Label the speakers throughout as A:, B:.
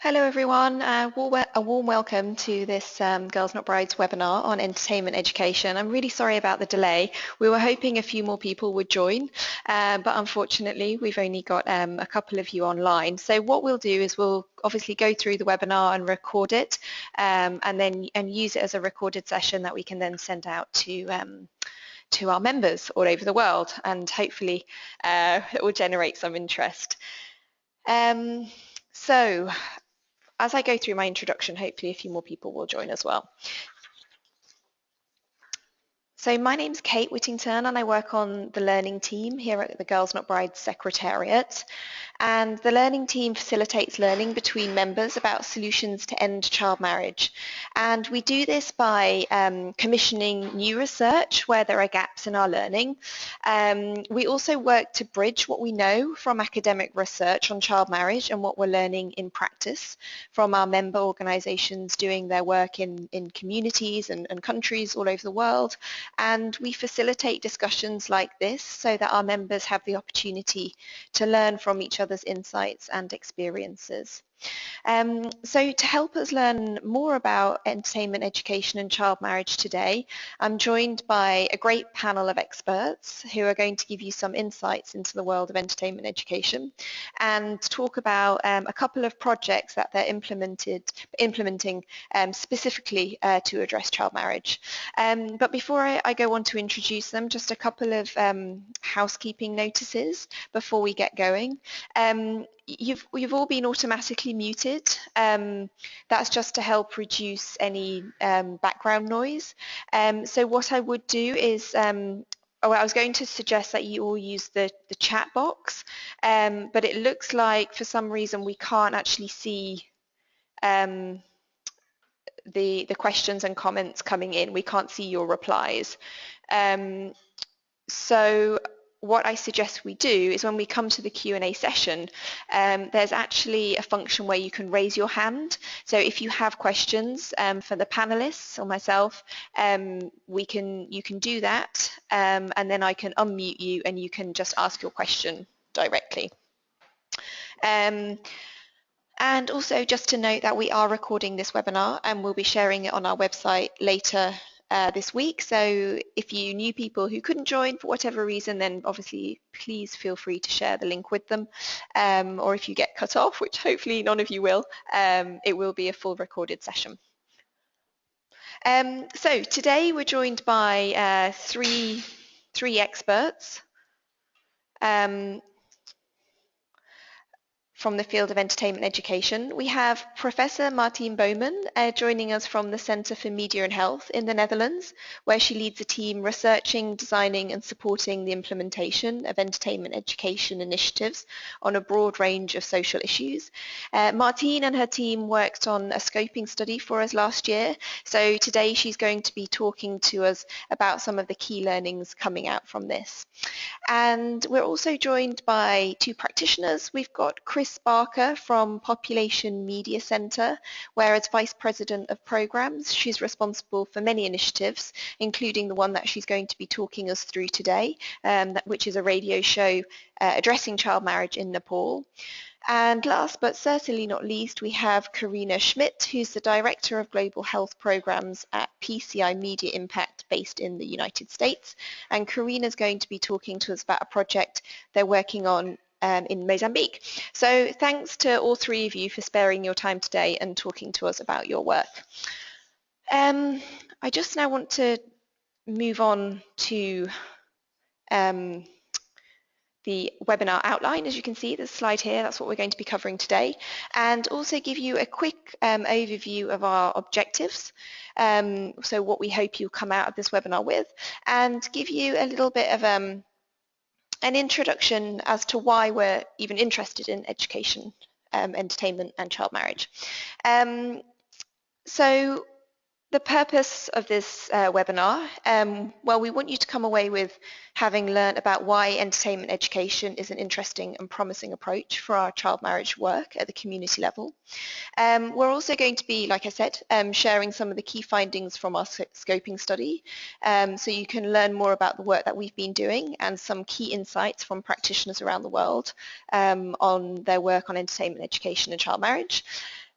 A: Hello everyone, a warm welcome to this Girls Not Brides webinar on entertainment education. I'm really sorry about the delay. We were hoping a few more people would join, but unfortunately we've only got a couple of you online. So what we'll do is we'll obviously go through the webinar and record it and use it as a recorded session that we can then send out to our members all over the world, and hopefully it will generate some interest. So as I go through my introduction, hopefully a few more people will join as well. So my name's Kate Whittington and I work on the learning team here at the Girls Not Brides Secretariat. And the learning team facilitates learning between members about solutions to end child marriage. And we do this by commissioning new research where there are gaps in our learning. We also work to bridge what we know from academic research on child marriage and what we're learning in practice from our member organisations doing their work in communities and countries all over the world. And we facilitate discussions like this so that our members have the opportunity to learn from each other's insights and experiences. So to help us learn more about entertainment education and child marriage today, I'm joined by a great panel of experts who are going to give you some insights into the world of entertainment education and talk about a couple of projects that they're implementing specifically to address child marriage. But before I go on to introduce them, just a couple of housekeeping notices before we get going. You've all been automatically muted. That's just to help reduce any background noise. So what I would do is, I was going to suggest that you all use the chat box, but it looks like for some reason we can't actually see the questions and comments coming in. We can't see your replies. So what I suggest we do is when we come to the Q&A session, there's actually a function where you can raise your hand. So if you have questions for the panelists or myself, you can do that, and then I can unmute you and you can just ask your question directly. And also just to note that we are recording this webinar and we'll be sharing it on our website later this week. So if you knew people who couldn't join for whatever reason, then obviously please feel free to share the link with them. Or if you get cut off, which hopefully none of you will, it will be a full recorded session. So today we're joined by three experts from the field of entertainment education. We have Professor Martine Bouman joining us from the Centre for Media and Health in the Netherlands, where she leads a team researching, designing and supporting the implementation of entertainment education initiatives on a broad range of social issues. Martine and her team worked on a scoping study for us last year, so today she's going to be talking to us about some of the key learnings coming out from this. And we're also joined by two practitioners. We've got Kriss Barker from Population Media Centre, where as Vice President of Programmes, she's responsible for many initiatives, including the one that she's going to be talking us through today, which is a radio show addressing child marriage in Nepal. And last but certainly not least, we have Carina Schmid, who's the Director of Global Health Programs at PCI Media Impact based in the United States. And Carina is going to be talking to us about a project they're working on in Mozambique. So thanks to all three of you for sparing your time today and talking to us about your work. I just now want to move on to the webinar outline. As you can see, there's a slide here, that's what we're going to be covering today, and also give you a quick overview of our objectives, so what we hope you'll come out of this webinar with, and give you a little bit of an introduction as to why we're even interested in education, entertainment and child marriage. So the purpose of this webinar, well, we want you to come away with having learned about why entertainment education is an interesting and promising approach for our child marriage work at the community level. We're also going to be, like I said, sharing some of the key findings from our scoping study, so you can learn more about the work that we've been doing and some key insights from practitioners around the world on their work on entertainment education and child marriage.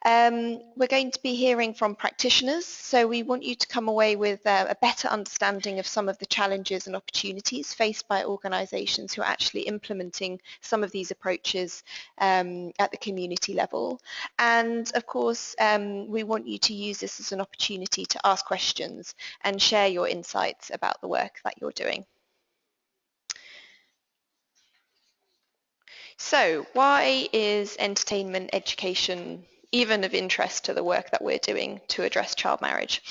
A: We're going to be hearing from practitioners, so we want you to come away with a better understanding of some of the challenges and opportunities faced by organisations who are actually implementing some of these approaches at the community level. And of course, we want you to use this as an opportunity to ask questions and share your insights about the work that you're doing. So why is entertainment education even of interest to the work that we're doing to address child marriage?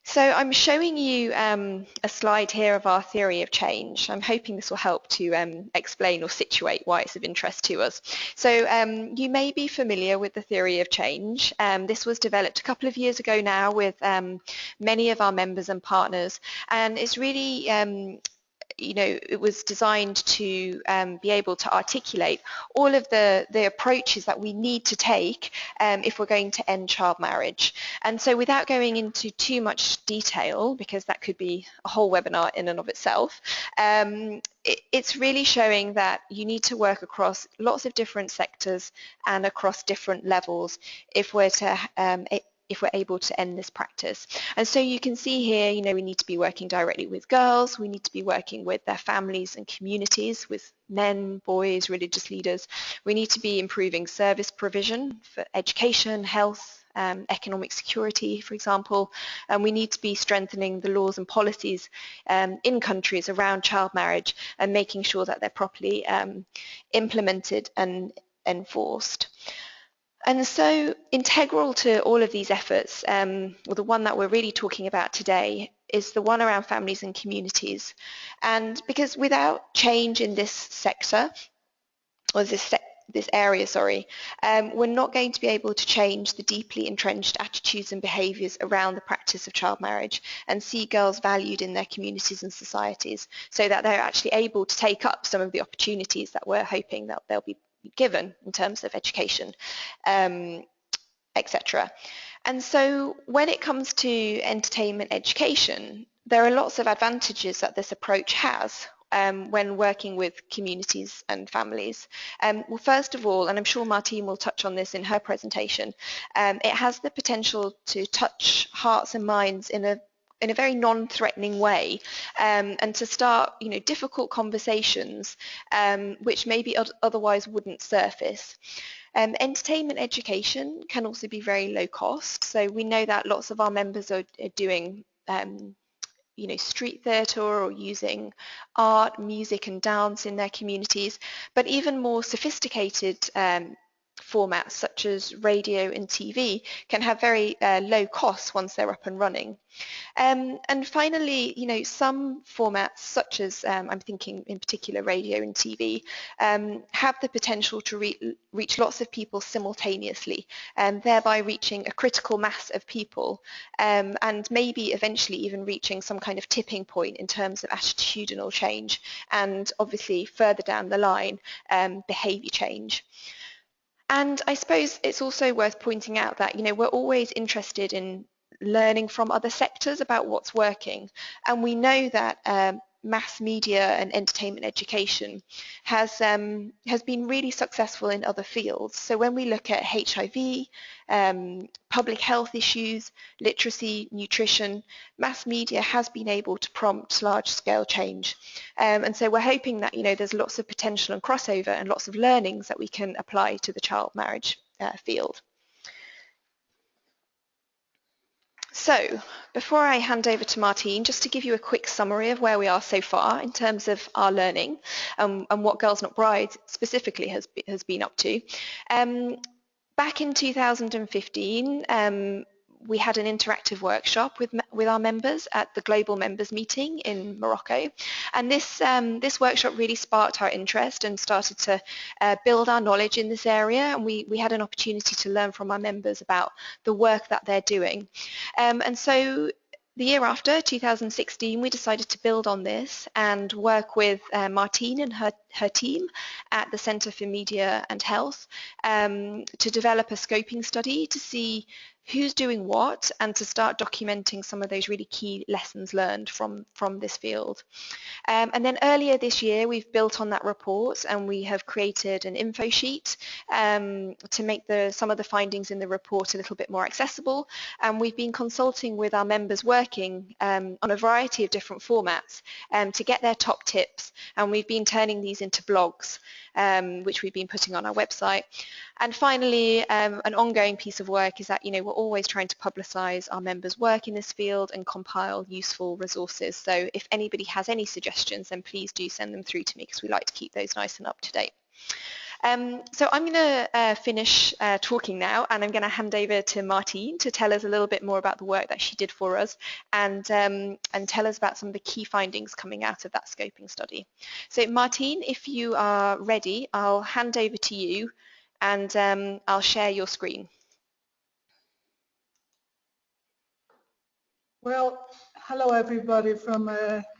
A: So I'm showing you a slide here of our theory of change. I'm hoping this will help to explain or situate why it's of interest to us. So you may be familiar with the theory of change. This was developed a couple of years ago now with many of our members and partners, and it's really it was designed to be able to articulate all of the approaches that we need to take if we're going to end child marriage. And so without going into too much detail, because that could be a whole webinar in and of itself, it's really showing that you need to work across lots of different sectors and across different levels if we're able to end this practice. And so you can see here, we need to be working directly with girls, we need to be working with their families and communities, with men, boys, religious leaders. We need to be improving service provision for education, health, economic security, for example, and we need to be strengthening the laws and policies in countries around child marriage and making sure that they're properly implemented and enforced. And so integral to all of these efforts, or the one that we're really talking about today, is the one around families and communities. And because without change in this sector, or this area, we're not going to be able to change the deeply entrenched attitudes and behaviours around the practice of child marriage and see girls valued in their communities and societies, so that they're actually able to take up some of the opportunities that we're hoping that they'll be given in terms of education, etc. And so when it comes to entertainment education, there are lots of advantages that this approach has when working with communities and families. Well, first of all, and I'm sure Martine will touch on this in her presentation, it has the potential to touch hearts and minds in a very non-threatening way, and to start difficult conversations which maybe otherwise wouldn't surface. Entertainment education can also be very low cost, so we know that lots of our members are doing street theatre or using art, music and dance in their communities, but even more sophisticated formats such as radio and TV can have very low costs once they're up and running. And finally, some formats such as, I'm thinking in particular radio and TV, have the potential to reach lots of people simultaneously, thereby reaching a critical mass of people, and maybe eventually even reaching some kind of tipping point in terms of attitudinal change, and obviously further down the line, behaviour change. And I suppose it's also worth pointing out that, we're always interested in learning from other sectors about what's working. And we know that mass media and entertainment education has been really successful in other fields. So when we look at HIV, public health issues, literacy, nutrition, mass media has been able to prompt large-scale change. And so we're hoping that there's lots of potential and crossover and lots of learnings that we can apply to the child marriage field. So, before I hand over to Martine, just to give you a quick summary of where we are so far in terms of our learning and what Girls Not Brides specifically has been up to. Back in 2015, we had an interactive workshop with our members at the Global Members Meeting in Morocco, and this workshop really sparked our interest and started to build our knowledge in this area, and we had an opportunity to learn from our members about the work that they're doing. And so the year after, 2016, we decided to build on this and work with Martine and her team at the Centre for Media and Health to develop a scoping study to see who's doing what and to start documenting some of those really key lessons learned from this field. And then earlier this year, we've built on that report and we have created an info sheet to make some of the findings in the report a little bit more accessible. And we've been consulting with our members working on a variety of different formats to get their top tips. And we've been turning these into blogs, which we've been putting on our website. And finally, an ongoing piece of work is that, we're always trying to publicize our members' work in this field and compile useful resources. So if anybody has any suggestions, then please do send them through to me because we like to keep those nice and up to date. So I'm going to finish talking now, and I'm going to hand over to Martine to tell us a little bit more about the work that she did for us and tell us about some of the key findings coming out of that scoping study. So Martine, if you are ready, I'll hand over to you and I'll share your screen.
B: Well, hello everybody,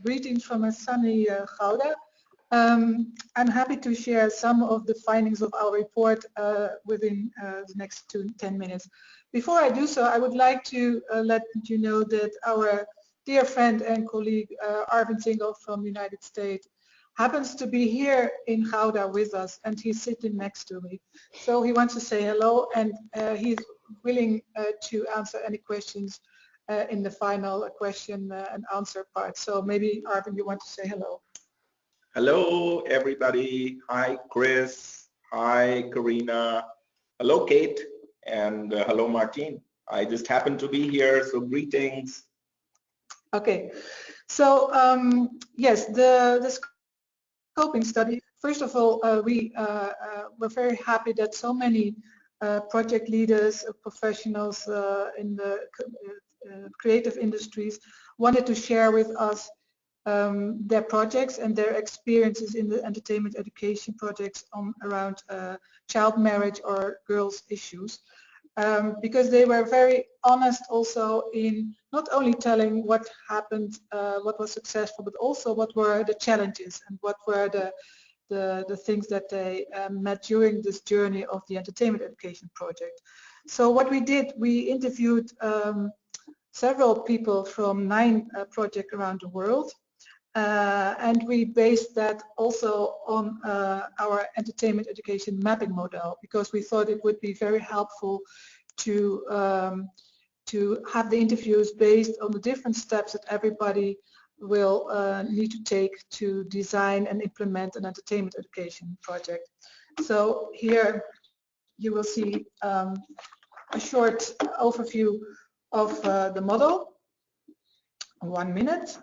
B: greetings from a sunny Gouda. I'm happy to share some of the findings of our report within the next 10 minutes. Before I do so, I would like to let you know that our dear friend and colleague Arvind Singhal from the United States happens to be here in Gouda with us, and he's sitting next to me. So he wants to say hello, and he's willing to answer any questions in the final question and answer part. So maybe Arvind, you want to say hello.
C: Hello everybody. Hi Chris. Hi Carina. Hello Kate. And hello Martine. I just happened to be here, so greetings.
B: Okay. So yes, the scoping study. First of all, we were very happy that so many project leaders, professionals in the creative industries wanted to share with us their projects and their experiences in the entertainment education projects around child marriage or girls issues, because they were very honest also in not only telling what happened, what was successful, but also what were the challenges and what were the things that they met during this journey of the entertainment education project. So what we did, we interviewed several people from 9 projects around the world. And we based that also on our entertainment education mapping model, because we thought it would be very helpful to have the interviews based on the different steps that everybody will need to take to design and implement an entertainment education project. So here you will see a short overview of the model. 1 minute.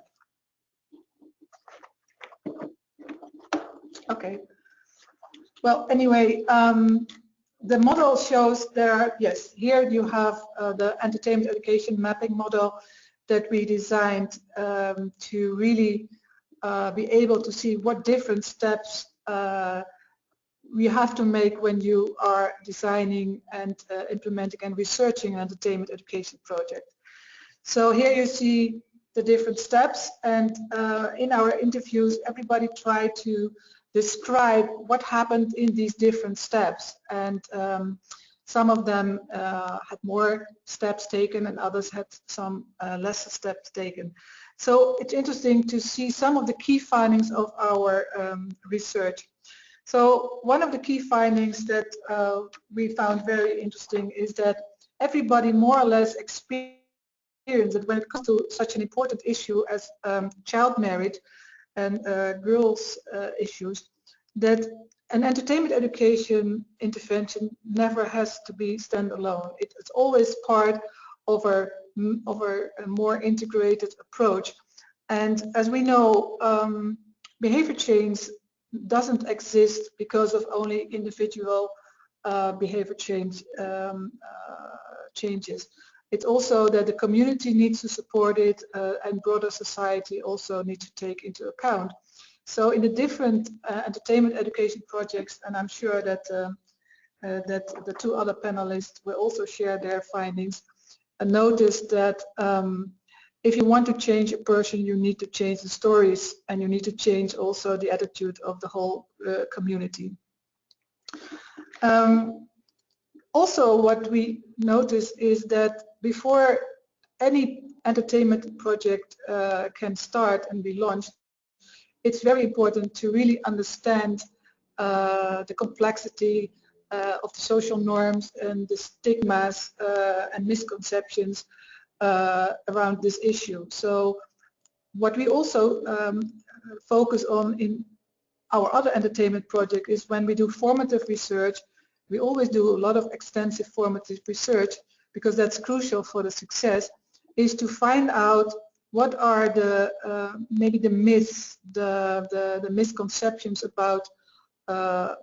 B: Okay. Well, anyway, the model shows there, yes, here you have the entertainment education mapping model that we designed to really be able to see what different steps we have to make when you are designing and implementing and researching an entertainment education project. So here you see the different steps, and in our interviews everybody tried to describe what happened in these different steps, and some of them had more steps taken and others had some lesser steps taken. So it's interesting to see some of the key findings of our research. So one of the key findings that we found very interesting is that everybody more or less experienced that when it comes to such an important issue as child marriage and girls issues, that an entertainment education intervention never has to be standalone. It's always part of a more integrated approach. And as we know, behavior change doesn't exist because of only individual behavior changes. It's also that the community needs to support it, and broader society also needs to take into account. So in the different entertainment education projects, and I'm sure that that the 2 other panelists will also share their findings, notice that if you want to change a person, you need to change the stories, and you need to change also the attitude of the whole community. Also, what we notice is that before any entertainment project can start and be launched, it's very important to really understand the complexity of the social norms and the stigmas and misconceptions around this issue. So what we also focus on in our other entertainment project is when we do formative research, we always do a lot of extensive formative research because that's crucial for the success, is to find out what are the maybe the myths, the misconceptions about a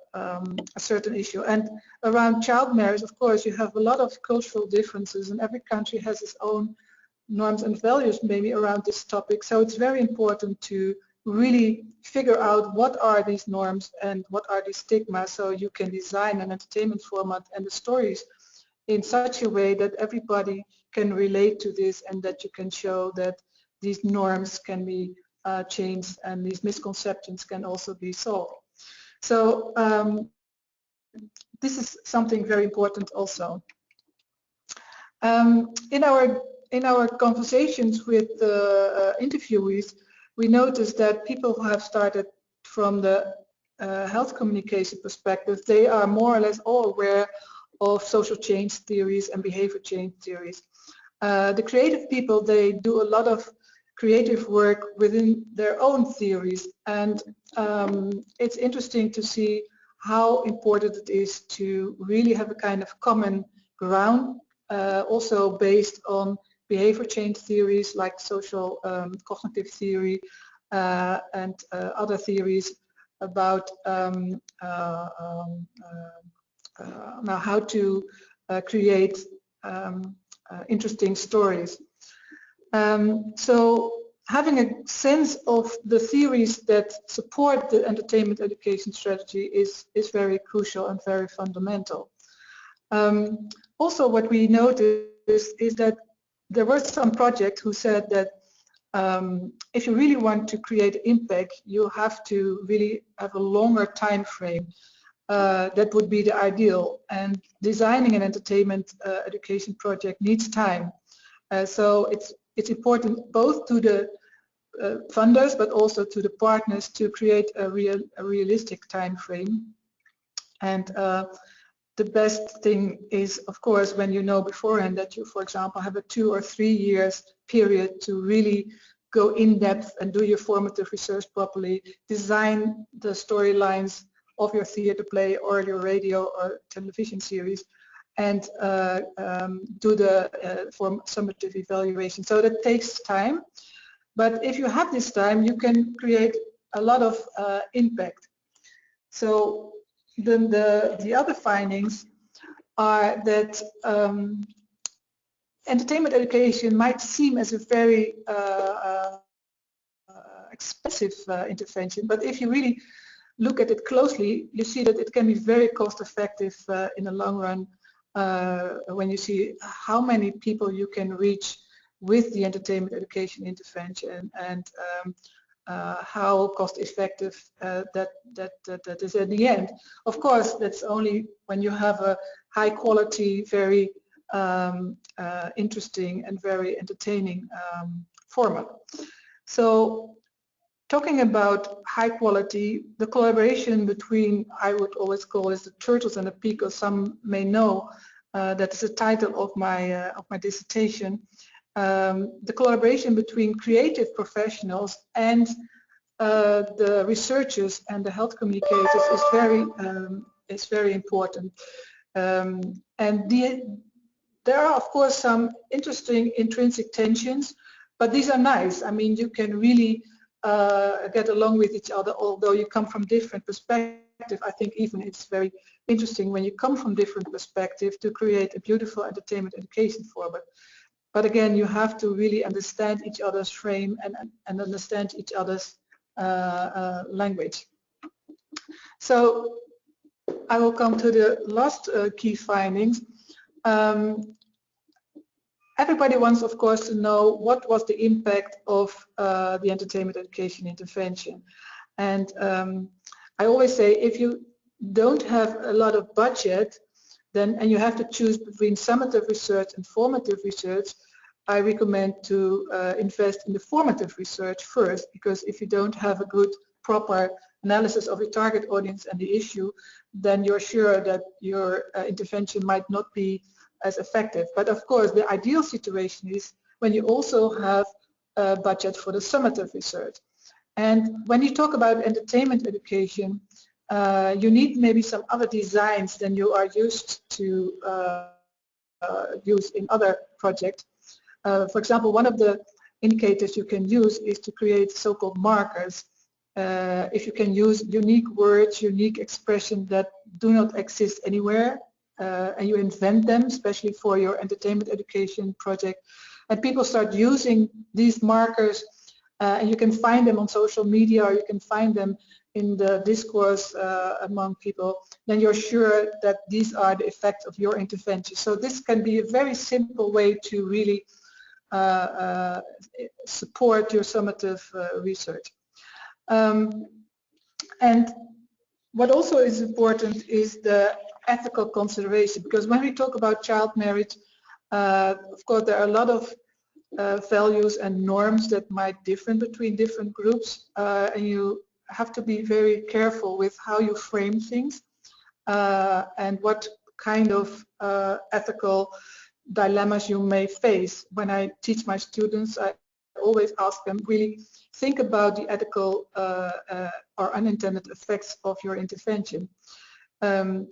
B: certain issue. And around child marriage, of course, you have a lot of cultural differences, and every country has its own norms and values maybe around this topic. So it's very important to really figure out what are these norms and what are these stigmas, so you can design an entertainment format and the stories in such a way that everybody can relate to this, and that you can show that these norms can be changed and these misconceptions can also be solved. So this is something very important also. In our conversations with interviewees, we noticed that people who have started from the health communication perspective, they are more or less all aware of social change theories and behavior change theories. The creative people, they do a lot of creative work within their own theories, and it's interesting to see how important it is to really have a kind of common ground, also based on behavior change theories like social cognitive theory and other theories about now how to create interesting stories. So having a sense of the theories that support the entertainment education strategy is very crucial and very fundamental. Also, what we noticed is that there were some projects who said that if you really want to create impact, you have to really have a longer time frame. That would be the ideal, and designing an entertainment education project needs time. So it's important both to the funders but also to the partners to create a realistic time frame. And the best thing is, of course, when you know beforehand that you, for example, have a 2 or 3 years period to really go in depth and do your formative research properly, design the storylines of your theater play or your radio or television series, and do the summative evaluation. So that takes time, but if you have this time, you can create a lot of impact. So then the other findings are that entertainment education might seem as a very expensive intervention, but if you really look at it closely, you see that it can be very cost effective in the long run when you see how many people you can reach with the entertainment education intervention, and how cost effective that is at the end. Of course, that's only when you have a high quality, very interesting and very entertaining format. So talking about high quality, the collaboration between, I would always call it the turtles and the peacocks, some may know that is the title of my dissertation. The collaboration between creative professionals and the researchers and the health communicators is very important. And there are, of course, some interesting intrinsic tensions, but these are nice. I mean, you can really get along with each other, although you come from different perspectives. I think even it's very interesting when you come from different perspectives to create a beautiful entertainment education format. But again, you have to really understand each other's frame and understand each other's language. So I will come to the last key findings. everybody wants, of course, to know what was the impact of the entertainment education intervention. And I always say, if you don't have a lot of budget, then, and you have to choose between summative research and formative research, I recommend to invest in the formative research first, because if you don't have a good, proper analysis of your target audience and the issue, then you're sure that your intervention might not be as effective. But of course, the ideal situation is when you also have a budget for the summative research. And when you talk about entertainment education, you need maybe some other designs than you are used to use in other projects. For example, one of the indicators you can use is to create so-called markers. If you can use unique words, unique expressions that do not exist anywhere, and you invent them, especially for your entertainment education project, and people start using these markers, and you can find them on social media, or you can find them in the discourse among people, then you're sure that these are the effects of your intervention. So this can be a very simple way to really support your summative research. And what also is important is the ethical consideration, because when we talk about child marriage, of course there are a lot of values and norms that might differ between different groups, and you have to be very careful with how you frame things and what kind of ethical dilemmas you may face. When I teach my students, I always ask them, really think about the ethical or unintended effects of your intervention. And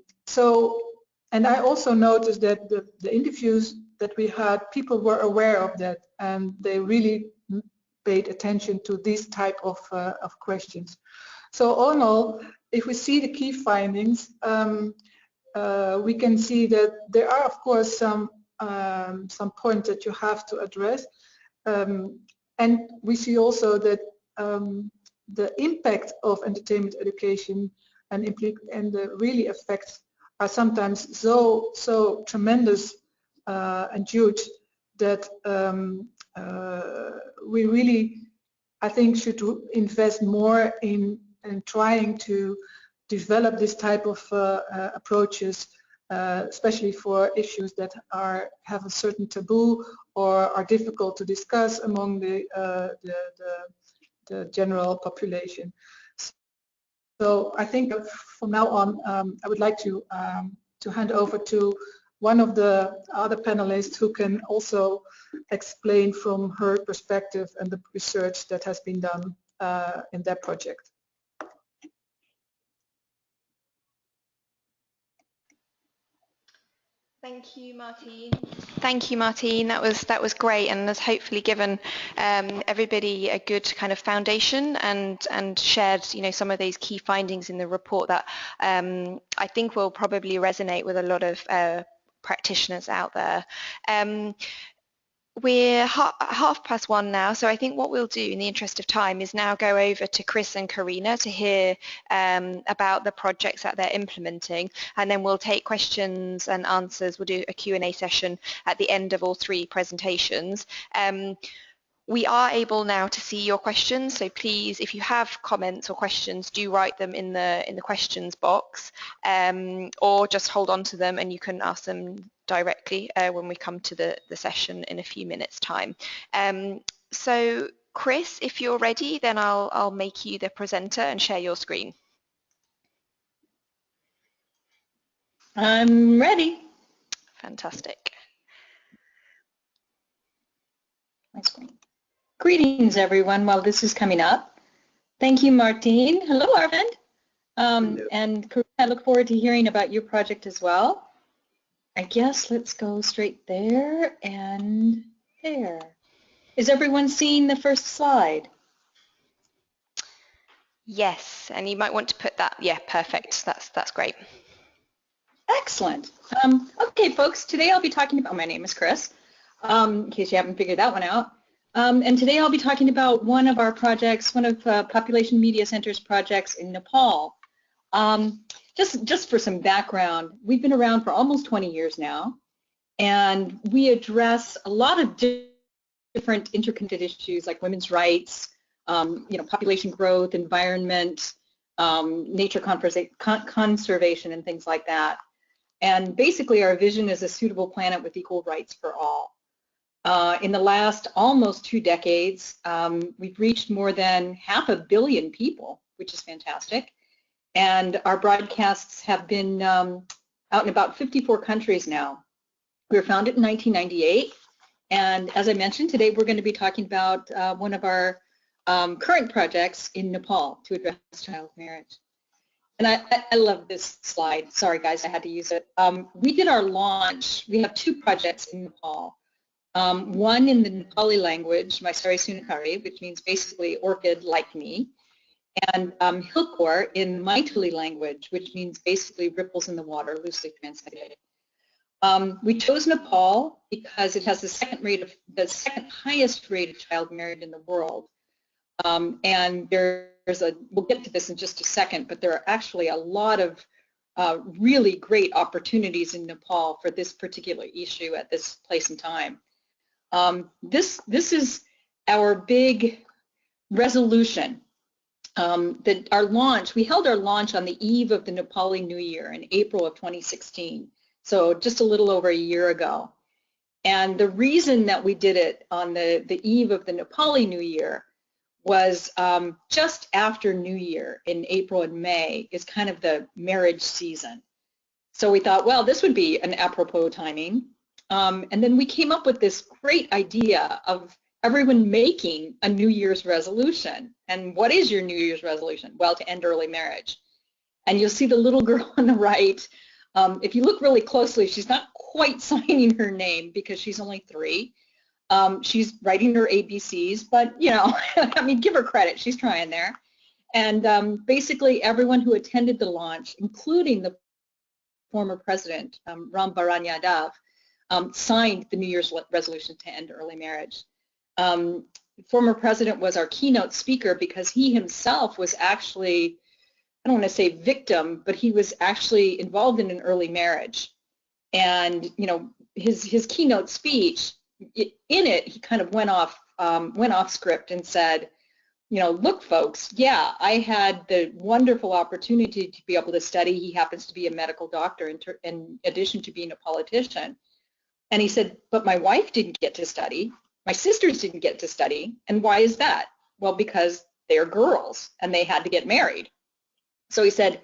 B: I also noticed that the interviews that we had, people were aware of that, and they really paid attention to these type of questions. So all in all, if we see the key findings, we can see that there are, of course, some points that you have to address, and we see also that the impact of entertainment education and the really effects are sometimes so tremendous and huge that we really, I think, should invest more in trying to develop this type of approaches, especially for issues that have a certain taboo or are difficult to discuss among the general population. So I think from now on, I would like to hand over to one of the other panelists who can also explain from her perspective and the research that has been done in that project.
A: Thank you, Martine. Thank you, Martine. That was great, and has hopefully given everybody a good kind of foundation and shared, some of these key findings in the report that I think will probably resonate with a lot of practitioners out there. We're 1:30 now, so I think what we'll do in the interest of time is now go over to Kriss and Carina to hear about the projects that they're implementing, and then we'll take questions and answers. We'll do a Q&A session at the end of all three presentations. We are able now to see your questions, so please, if you have comments or questions, do write them in the questions box, or just hold on to them and you can ask them directly when we come to the session in a few minutes' time. So Kriss, if you're ready, then I'll make you the presenter and share your screen.
D: I'm ready.
A: Fantastic.
D: My screen. Greetings, everyone, while this is coming up. Thank you, Martine. Hello, Arvind. And Carina, I look forward to hearing about your project as well. I guess let's go straight there and there. Is everyone seeing the first slide?
A: Yes, and you might want to put that, yeah, perfect. That's great.
D: Excellent. Okay, folks, today I'll be talking about, my name is Kriss, in case you haven't figured that one out. And today I'll be talking about one of our projects, one of Population Media Center's projects in Nepal. Just for some background, we've been around for almost 20 years now, And we address a lot of different interconnected issues like women's rights, population growth, environment, nature conservation, and things like that. And basically, our vision is a suitable planet with equal rights for all. In the last almost 2 decades, we've reached more than 500 million people, which is fantastic. And our broadcasts have been out in about 54 countries now. We were founded in 1998. And as I mentioned, today we're going to be talking about one of our current projects in Nepal to address child marriage. And I love this slide. Sorry, guys, I had to use it. We did our launch. We have 2 projects in Nepal. One in the Nepali language, Maisari Sunakari, which means basically orchid like me, and Hilkor in Maithili language, which means basically ripples in the water, loosely translated. We chose Nepal because it has the second highest rate of child marriage in the world. And we'll get to this in just a second, but there are actually a lot of really great opportunities in Nepal for this particular issue at this place and time. This is our big resolution. We held our launch on the eve of the Nepali New Year in April of 2016, so just a little over a year ago. And the reason that we did it on the eve of the Nepali New Year was just after New Year in April and May is kind of the marriage season. So we thought, well, this would be an apropos timing. And then we came up with this great idea of everyone making a New Year's resolution. And what is your New Year's resolution? Well, to end early marriage. And you'll see the little girl on the right. If you look really closely, she's not quite signing her name because she's only 3. She's writing her ABCs, but, I mean, give her credit. She's trying there. And basically everyone who attended the launch, including the former president, Ram Baran Yadav, signed the New Year's resolution to end early marriage. The former president was our keynote speaker because he himself was actually, I don't want to say victim, but he was actually involved in an early marriage. And, his keynote speech, in it, he kind of went off script and said, look, folks, yeah, I had the wonderful opportunity to be able to study. He happens to be a medical doctor in addition to being a politician. And he said, but my wife didn't get to study. My sisters didn't get to study. And why is that? Well, because they're girls and they had to get married. So he said,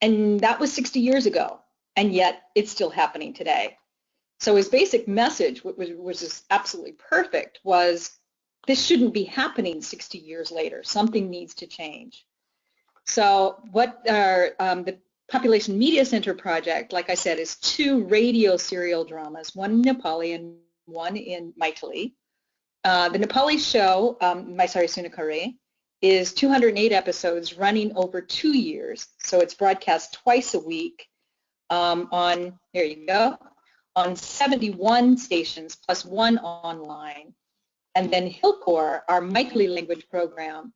D: and that was 60 years ago, and yet it's still happening today. So his basic message, which was absolutely perfect, was this shouldn't be happening 60 years later. Something needs to change. So what the Population Media Center project, like I said, is 2 radio serial dramas, one in Nepali and one in Maithili. The Nepali show, Maisari Sunakari, is 208 episodes running over 2 years. So it's broadcast twice a week on 71 stations plus 1 online. And then Hilkor, our Maithili language program,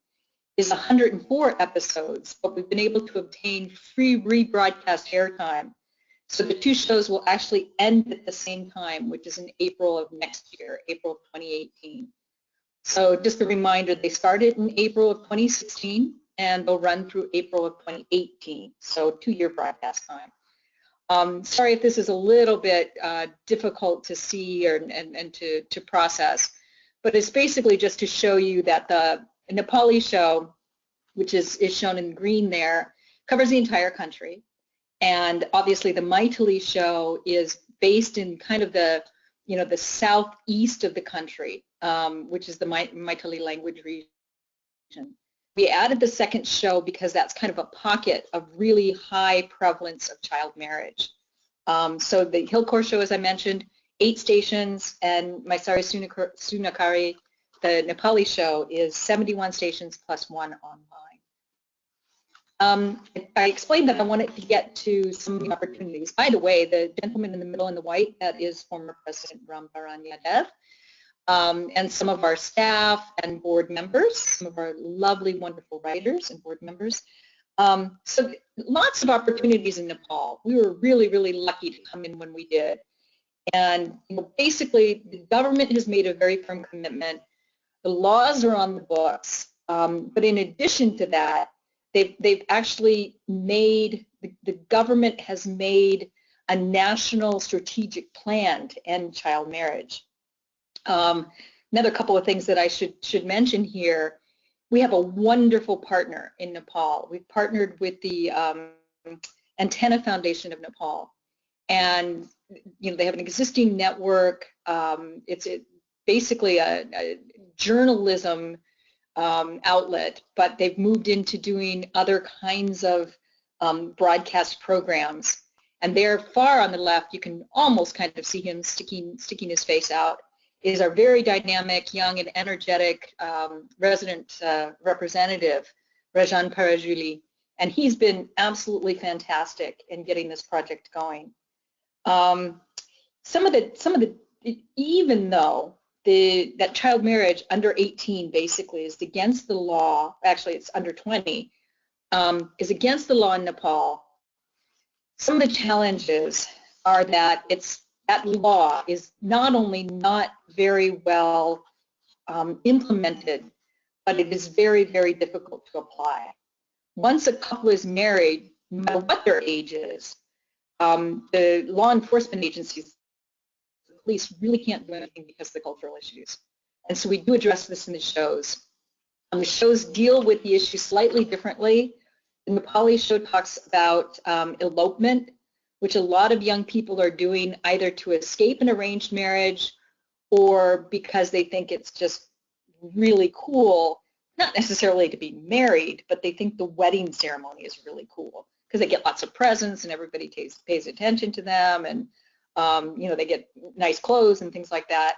D: is 104 episodes, but we've been able to obtain free rebroadcast airtime. So the 2 shows will actually end at the same time, which is in April of next year, April of 2018. So just a reminder, they started in April of 2016 and they'll run through April of 2018, so 2-year broadcast time. Sorry if this is a little bit difficult to see and to process, but it's basically just to show you that the Nepali show, which is shown in green there, covers the entire country. And obviously the Maithili show is based in kind of the southeast of the country, which is the Maithili language region. We added the second show because that's kind of a pocket of really high prevalence of child marriage. So the Hilkor show, as I mentioned, 8 stations, and Maisari Sunakari, the Nepali show, is 71 stations plus 1 online. I explained that I wanted to get to some of the opportunities. By the way, the gentleman in the middle in the white, that is former President Ram Baran Yadav, and some of our staff and board members, some of our lovely, wonderful writers and board members. So lots of opportunities in Nepal. We were really, really lucky to come in when we did. And basically, the government has made a very firm commitment. The laws are on the books, but in addition to that, they've actually made, the government has made a national strategic plan to end child marriage. Another couple of things that I should mention here, we have a wonderful partner in Nepal. We've partnered with the Antenna Foundation of Nepal, and they have an existing network. It's basically a journalism outlet, but they've moved into doing other kinds of broadcast programs. And there, far on the left, you can almost kind of see him sticking his face out, is our very dynamic, young, and energetic resident representative, Rajan Parajuli. And he's been absolutely fantastic in getting this project going. Even though that child marriage under 18 basically is against the law, actually it's under 20, is against the law in Nepal, some of the challenges are that that law is not only not very well implemented, but it is very, very difficult to apply. Once a couple is married, no matter what their age is, the law enforcement agencies, the police really can't do anything because of the cultural issues. And so we do address this in the shows. The shows deal with the issue slightly differently. The Nepali show talks about elopement, which a lot of young people are doing either to escape an arranged marriage or because they think it's just really cool, not necessarily to be married, but they think the wedding ceremony is really cool because they get lots of presents and everybody pays attention to them, and they get nice clothes and things like that.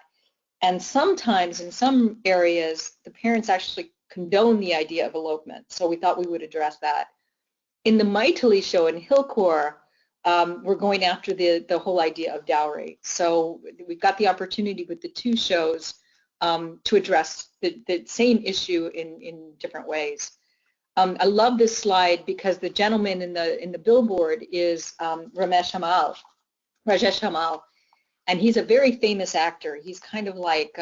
D: And sometimes in some areas, the parents actually condone the idea of elopement. So we thought we would address that. In the Maithili show in Hilkor, we're going after the whole idea of dowry. So we've got the opportunity with the two shows to address the same issue in different ways. I love this slide because the gentleman in the billboard is Rajesh Hamal, and he's a very famous actor. He's kind of like,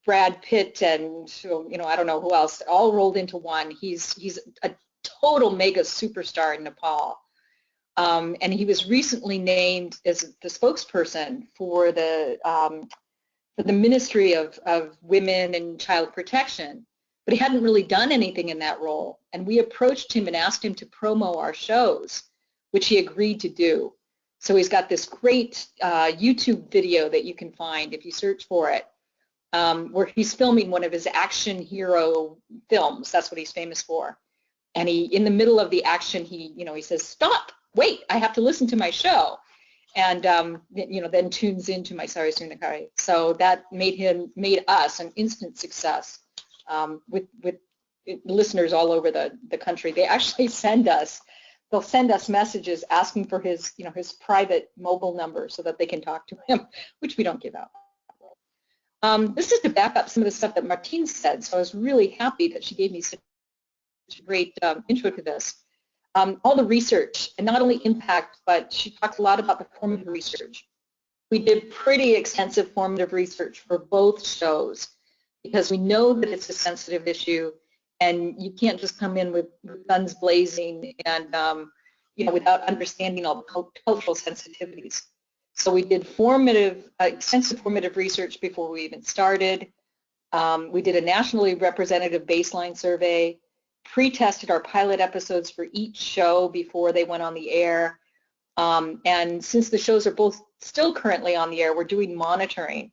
D: Brad Pitt and I don't know who else, all rolled into one. He's a total mega superstar in Nepal, and he was recently named as the spokesperson for the Ministry of Women and Child Protection, but he hadn't really done anything in that role. And we approached him and asked him to promo our shows, which he agreed to do. So he's got this great YouTube video that you can find if you search for it, where he's filming one of his action hero films. That's what he's famous for. And in the middle of the action, he says, "Stop, wait, I have to listen to my show." And then tunes into my Sari Sunakari. So that made us an instant success with listeners all over the country. They actually they'll send us messages asking for his private mobile number so that they can talk to him, which we don't give out. This is to back up some of the stuff that Martine said, so I was really happy that she gave me such a great intro to this. All the research, and not only impact, but she talked a lot about the formative research. We did pretty extensive formative research for both shows because we know that it's a sensitive issue, and you can't just come in with guns blazing and without understanding all the cultural sensitivities. So we did extensive formative research before we even started. We did a nationally representative baseline survey, pre-tested our pilot episodes for each show before they went on the air. And since the shows are both still currently on the air, we're doing monitoring.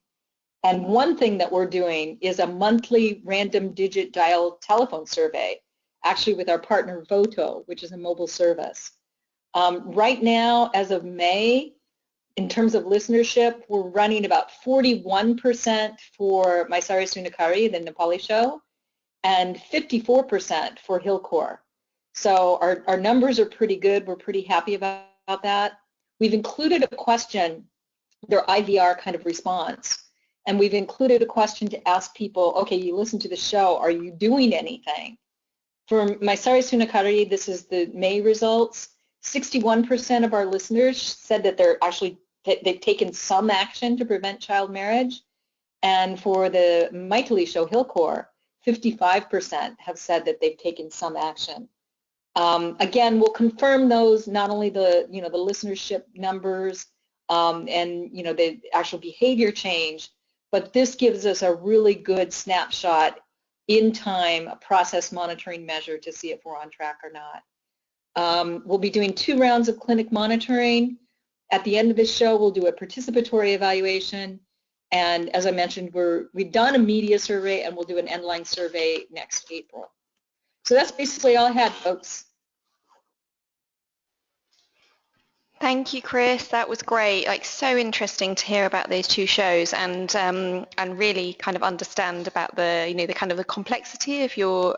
D: And one thing that we're doing is a monthly random digit dial telephone survey, actually with our partner Voto, which is a mobile service. Right now, as of May, in terms of listenership, we're running about 41% for My Sari Sunakari, the Nepali show, and 54% for Hilkor. So our numbers are pretty good. We're pretty happy about that. We've included a question, their IVR kind of response, and we've included a question to ask people, okay, you listen to the show, are you doing anything? For My Sari Sunakari, this is the May results. 61% of our listeners said that they've taken some action to prevent child marriage. And for the Maitali show, Hillcore, 55% have said that they've taken some action. Again, we'll confirm those, not only the listenership numbers and the actual behavior change, but this gives us a really good snapshot in time, a process monitoring measure to see if we're on track or not. We'll be doing 2 rounds of clinic monitoring. At the end of this show, we'll do a participatory evaluation. And as I mentioned, we've done a media survey, and we'll do an end-line survey next April. So that's basically all I had, folks.
A: Thank you, Kriss. That was great. Like, so interesting to hear about those 2 shows, and really kind of understand about the the kind of the complexity of your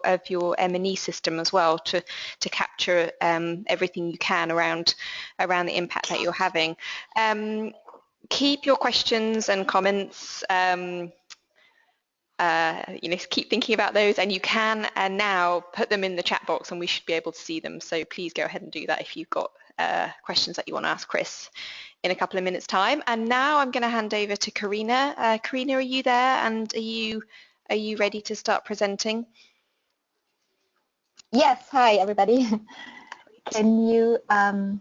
A: M&E system as well, to capture everything you can around the impact that you're having. Keep your questions and comments. Keep thinking about those, and you can now put them in the chat box, and we should be able to see them. So please go ahead and do that if you've got questions that you want to ask Kriss in a couple of minutes' time. And now I'm going to hand over to Carina. Carina, are you there? And are you ready to start presenting?
E: Yes. Hi, everybody. Can you? I'm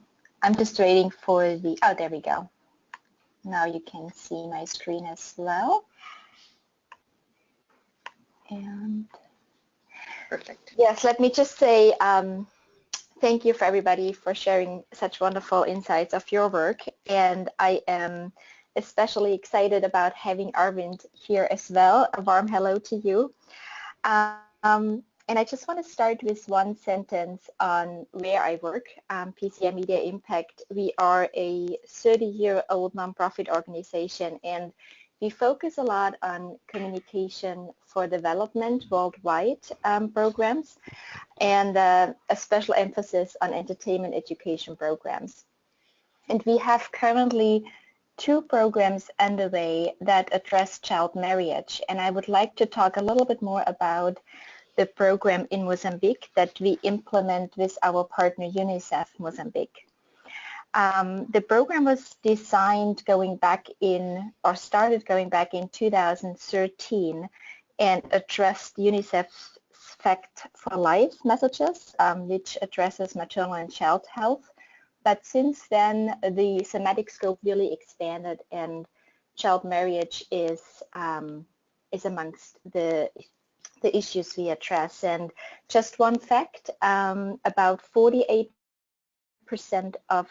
E: just waiting for the. Oh, there we go. Now you can see my screen as well. And
D: perfect.
E: Yes, let me just say thank you for everybody for sharing such wonderful insights of your work. And I am especially excited about having Arvind here as well. A warm hello to you. And I just want to start with one sentence on where I work, PCI Media Impact. We are a 30-year-old nonprofit organization, and we focus a lot on communication for development worldwide programs, and a special emphasis on entertainment education programs. And we have currently 2 programs underway that address child marriage, and I would like to talk a little bit more about the program in Mozambique that we implement with our partner UNICEF Mozambique. The program was designed started going back in 2013 and addressed UNICEF's Fact for Life messages, which addresses maternal and child health. But since then, the thematic scope really expanded, and child marriage is amongst the issues we address. And just one fact, about 48% of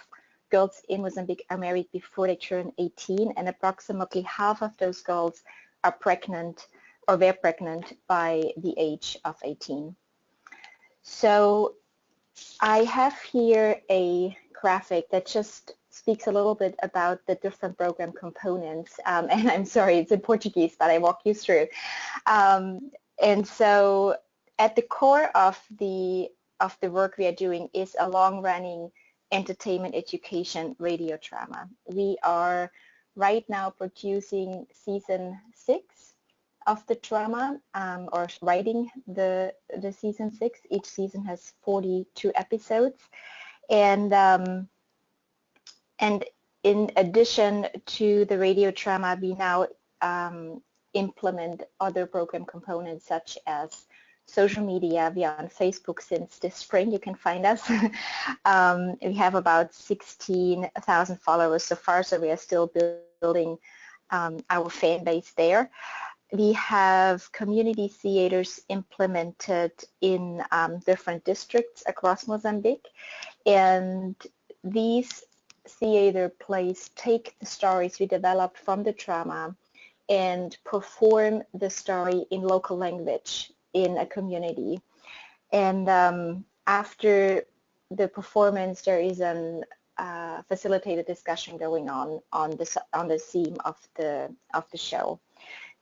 E: girls in Mozambique are married before they turn 18, and approximately half of those girls are pregnant or were pregnant by the age of 18. So I have here a graphic that just speaks a little bit about the different program components, and I'm sorry, it's in Portuguese, but I walk you through. And so at the core of the work we are doing is a long-running entertainment education radio drama. We are right now producing season 6 of the drama, or writing the season 6. Each season has 42 episodes, and in addition to the radio drama, we now implement other program components such as social media. We are on Facebook since this spring. You can find us. We have about 16,000 followers so far, so we are still building our fan base there. We have community theaters implemented in different districts across Mozambique, and these theater plays take the stories we developed from the drama and perform the story in local language in a community. And after the performance, there is an facilitated discussion going on the theme of the show.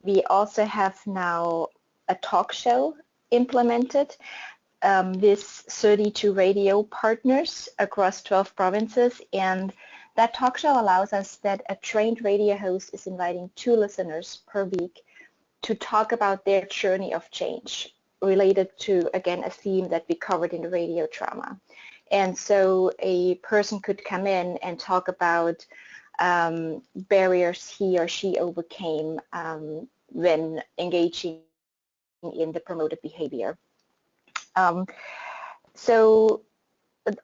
E: We also have now a talk show implemented with 32 radio partners across 12 provinces, and that talk show allows us that a trained radio host is inviting 2 listeners per week to talk about their journey of change related to, again, a theme that we covered in the radio drama. And so a person could come in and talk about barriers he or she overcame when engaging in the promoted behavior. So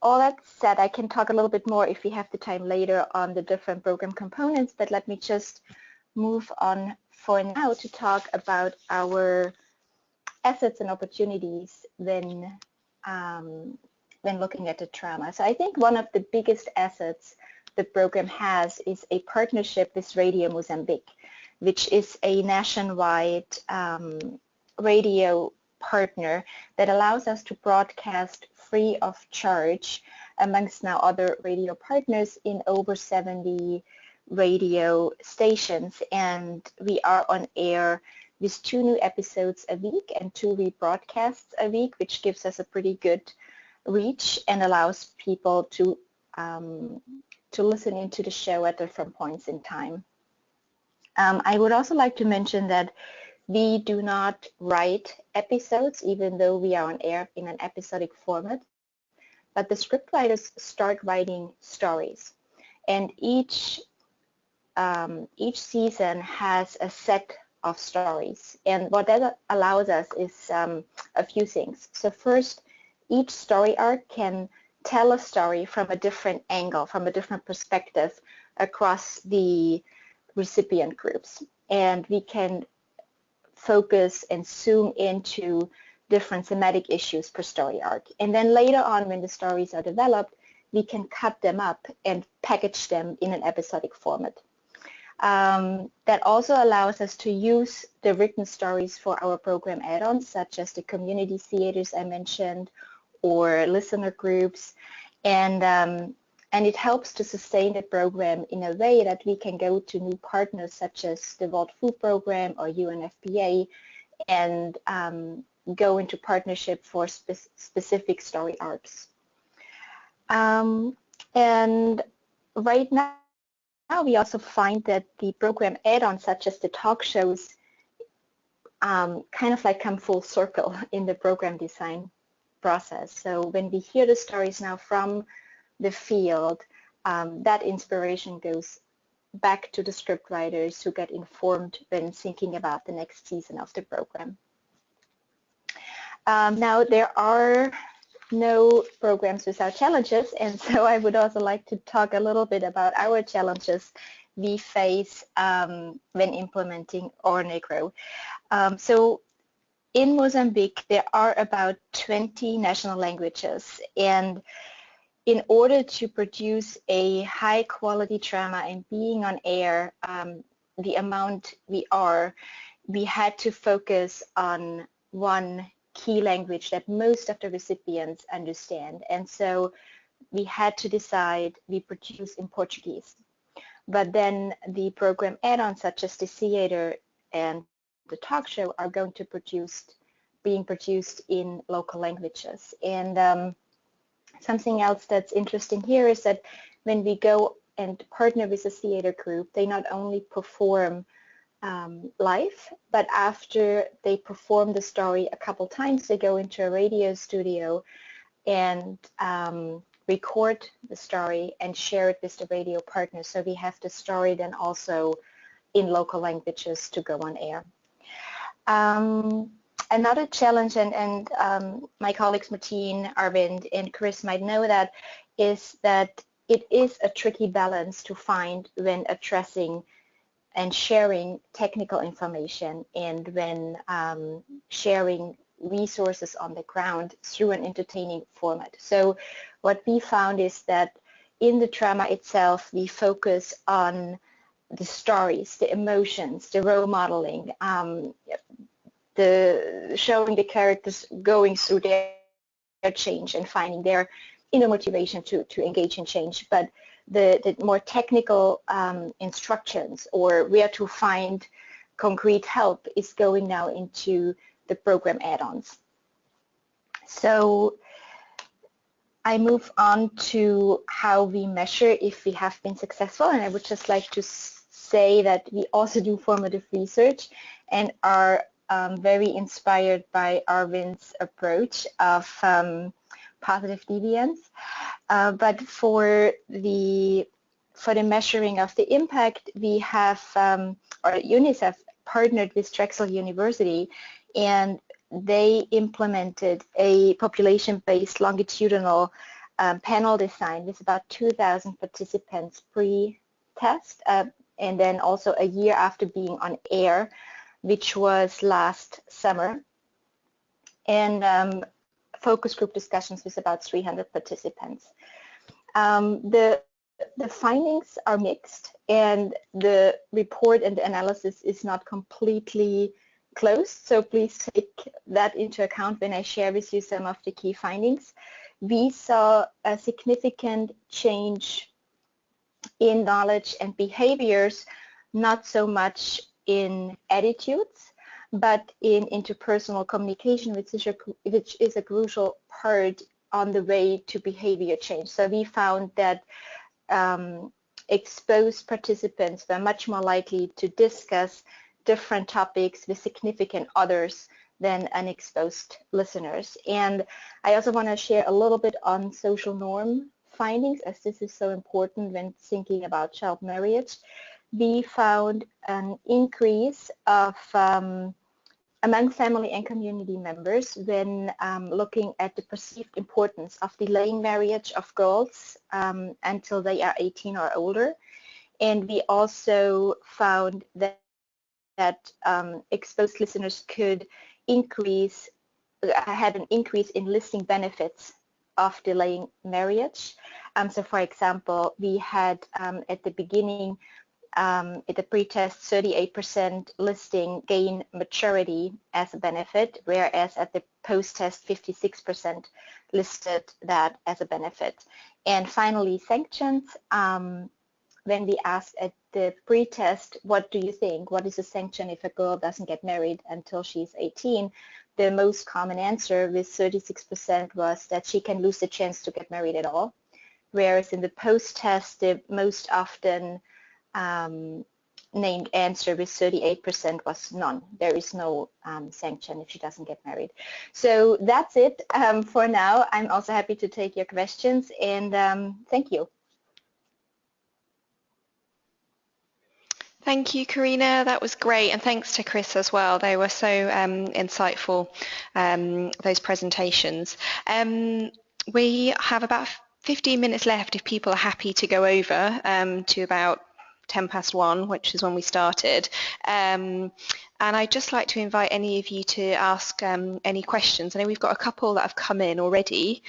E: all that said, I can talk a little bit more if we have the time later on the different program components, but let me just move on for now to talk about our assets and opportunities when looking at the trauma. So I think one of the biggest assets the program has is a partnership with Radio Mozambique, which is a nationwide radio partner that allows us to broadcast free of charge amongst now other radio partners in over 70 radio stations, and we are on air with 2 new episodes a week and 2 rebroadcasts a week, which gives us a pretty good reach and allows people to listen into the show at different points in time. I would also like to mention that we do not write episodes, even though we are on air in an episodic format, but the scriptwriters start writing stories, and each season has a set of stories, and what that allows us is a few things. So first, each story arc can tell a story from a different angle, from a different perspective across the recipient groups, and we can focus and zoom into different thematic issues per story arc. And then later on, when the stories are developed, we can cut them up and package them in an episodic format. That also allows us to use the written stories for our program add-ons, such as the community theaters I mentioned, or listener groups, and it helps to sustain the program in a way that we can go to new partners such as the World Food Program or UNFPA and go into partnership for specific story arcs. And right now we also find that the program add-ons such as the talk shows kind of like come full circle in the program design process. So when we hear the stories now from the field, that inspiration goes back to the scriptwriters who get informed when thinking about the next season of the program. Now, there are no programs without challenges, and so I would also like to talk a little bit about our challenges we face when implementing Ornegro. So in Mozambique, there are about 20 national languages, and in order to produce a high quality drama and being on air the amount we had to focus on one key language that most of the recipients understand. And so we had to decide we produce in Portuguese. But then the program add-ons such as the theater and the talk show are going to being produced in local languages. And something else that's interesting here is that when we go and partner with a theater group, they not only perform live, but after they perform the story a couple times, they go into a radio studio and record the story and share it with the radio partners. So we have the story then also in local languages to go on air. Another challenge, and my colleagues Martine, Arvind, and Kriss might know that, is that it is a tricky balance to find when addressing and sharing technical information and when sharing resources on the ground through an entertaining format. So what we found is that in the drama itself, we focus on the stories, the emotions, the role modeling, showing the characters going through their change and finding their inner motivation to engage in change. But the more technical instructions or where to find concrete help is going now into the program add-ons. So I move on to how we measure if we have been successful, and I would just like to say that we also do formative research and are very inspired by Arvind's approach of positive deviance. But for the measuring of the impact, we have, or UNICEF partnered with Drexel University, and they implemented a population-based longitudinal panel design with about 2,000 participants pre-test, and then also a year after being on air, which was last summer, and focus group discussions with about 300 participants. The findings are mixed, and the report and the analysis is not completely closed, so please take that into account when I share with you some of the key findings. We saw a significant change in knowledge and behaviors, not so much in attitudes, but in interpersonal communication, which is a crucial part on the way to behavior change. So we found that exposed participants were much more likely to discuss different topics with significant others than unexposed listeners. And I also want to share a little bit on social norm findings, as this is so important when thinking about child marriage. We found an increase of among family and community members when looking at the perceived importance of delaying marriage of girls until they are 18 or older. And we also found that exposed listeners could have an increase in listing benefits of delaying marriage. So for example, we had at the beginning, at the pre-test, 38% listing gain maturity as a benefit, whereas at the post-test, 56% listed that as a benefit. And finally, sanctions. When we asked at the pre-test, what do you think? What is a sanction if a girl doesn't get married until she's 18? The most common answer with 36% was that she can lose the chance to get married at all. Whereas in the post-test, the most often named answer with 38% was none. There is no sanction if she doesn't get married. So that's it for now. I'm also happy to take your questions, and thank you.
A: Thank you, Carina. That was great, and thanks to Kriss as well. They were so insightful, those presentations. We have about 15 minutes left if people are happy to go over to about 1:10, which is when we started. And I'd just like to invite any of you to ask any questions. I know we've got a couple that have come in already,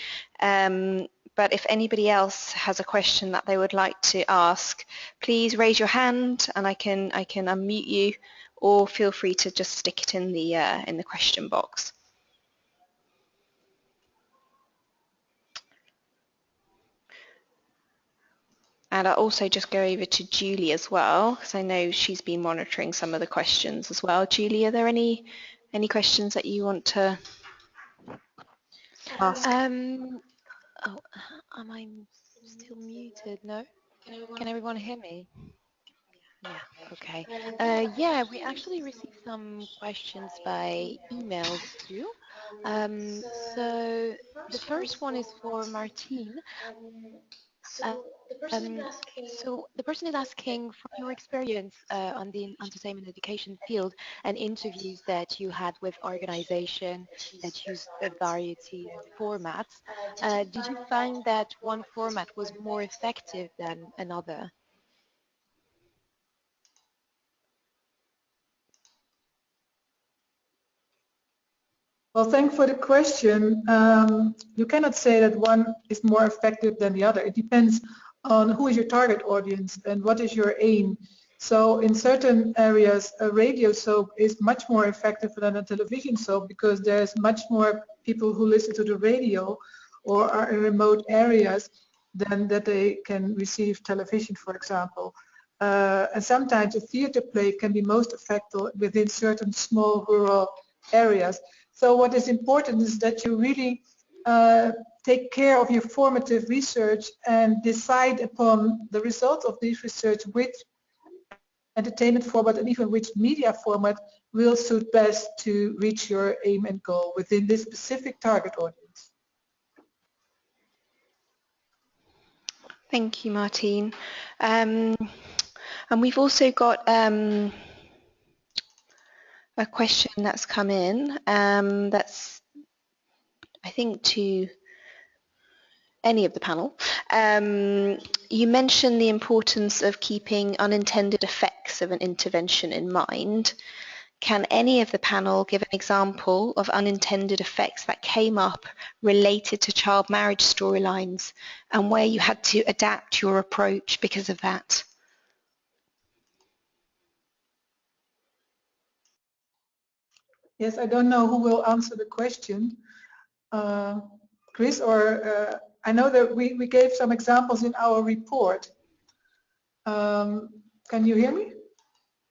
A: but if anybody else has a question that they would like to ask, please raise your hand and I can unmute you, or feel free to just stick it in the question box. And I'll also just go over to Julie as well, because I know she's been monitoring some of the questions as well. Julie, are there any questions that you want to ask?
F: Oh, am I still muted? No? Can everyone hear me? Yeah, okay. Yeah, we actually received some questions by emails too. So the first one is for Martine. So the person is asking, from your experience on the entertainment education field and interviews that you had with organizations that use a variety of formats, did you find that one format was more effective than another?
B: Well, thanks for the question. You cannot say that one is more effective than the other. It depends on who is your target audience and what is your aim. So in certain areas, a radio soap is much more effective than a television soap, because there's much more people who listen to the radio or are in remote areas than that they can receive television, for example. And sometimes a theater play can be most effective within certain small rural areas. So what is important is that you really take care of your formative research and decide upon the results of this research which entertainment format and even which media format will suit best to reach your aim and goal within this specific target audience.
A: Thank you, Martine. And we've also got a question that's come in that's, I think, to any of the panel. You mentioned the importance of keeping unintended effects of an intervention in mind. Can any of the panel give an example of unintended effects that came up related to child marriage storylines and where you had to adapt your approach because of that?
B: Yes, I don't know who will answer the question. Kriss, or I know that we gave some examples in our report. Can you hear me?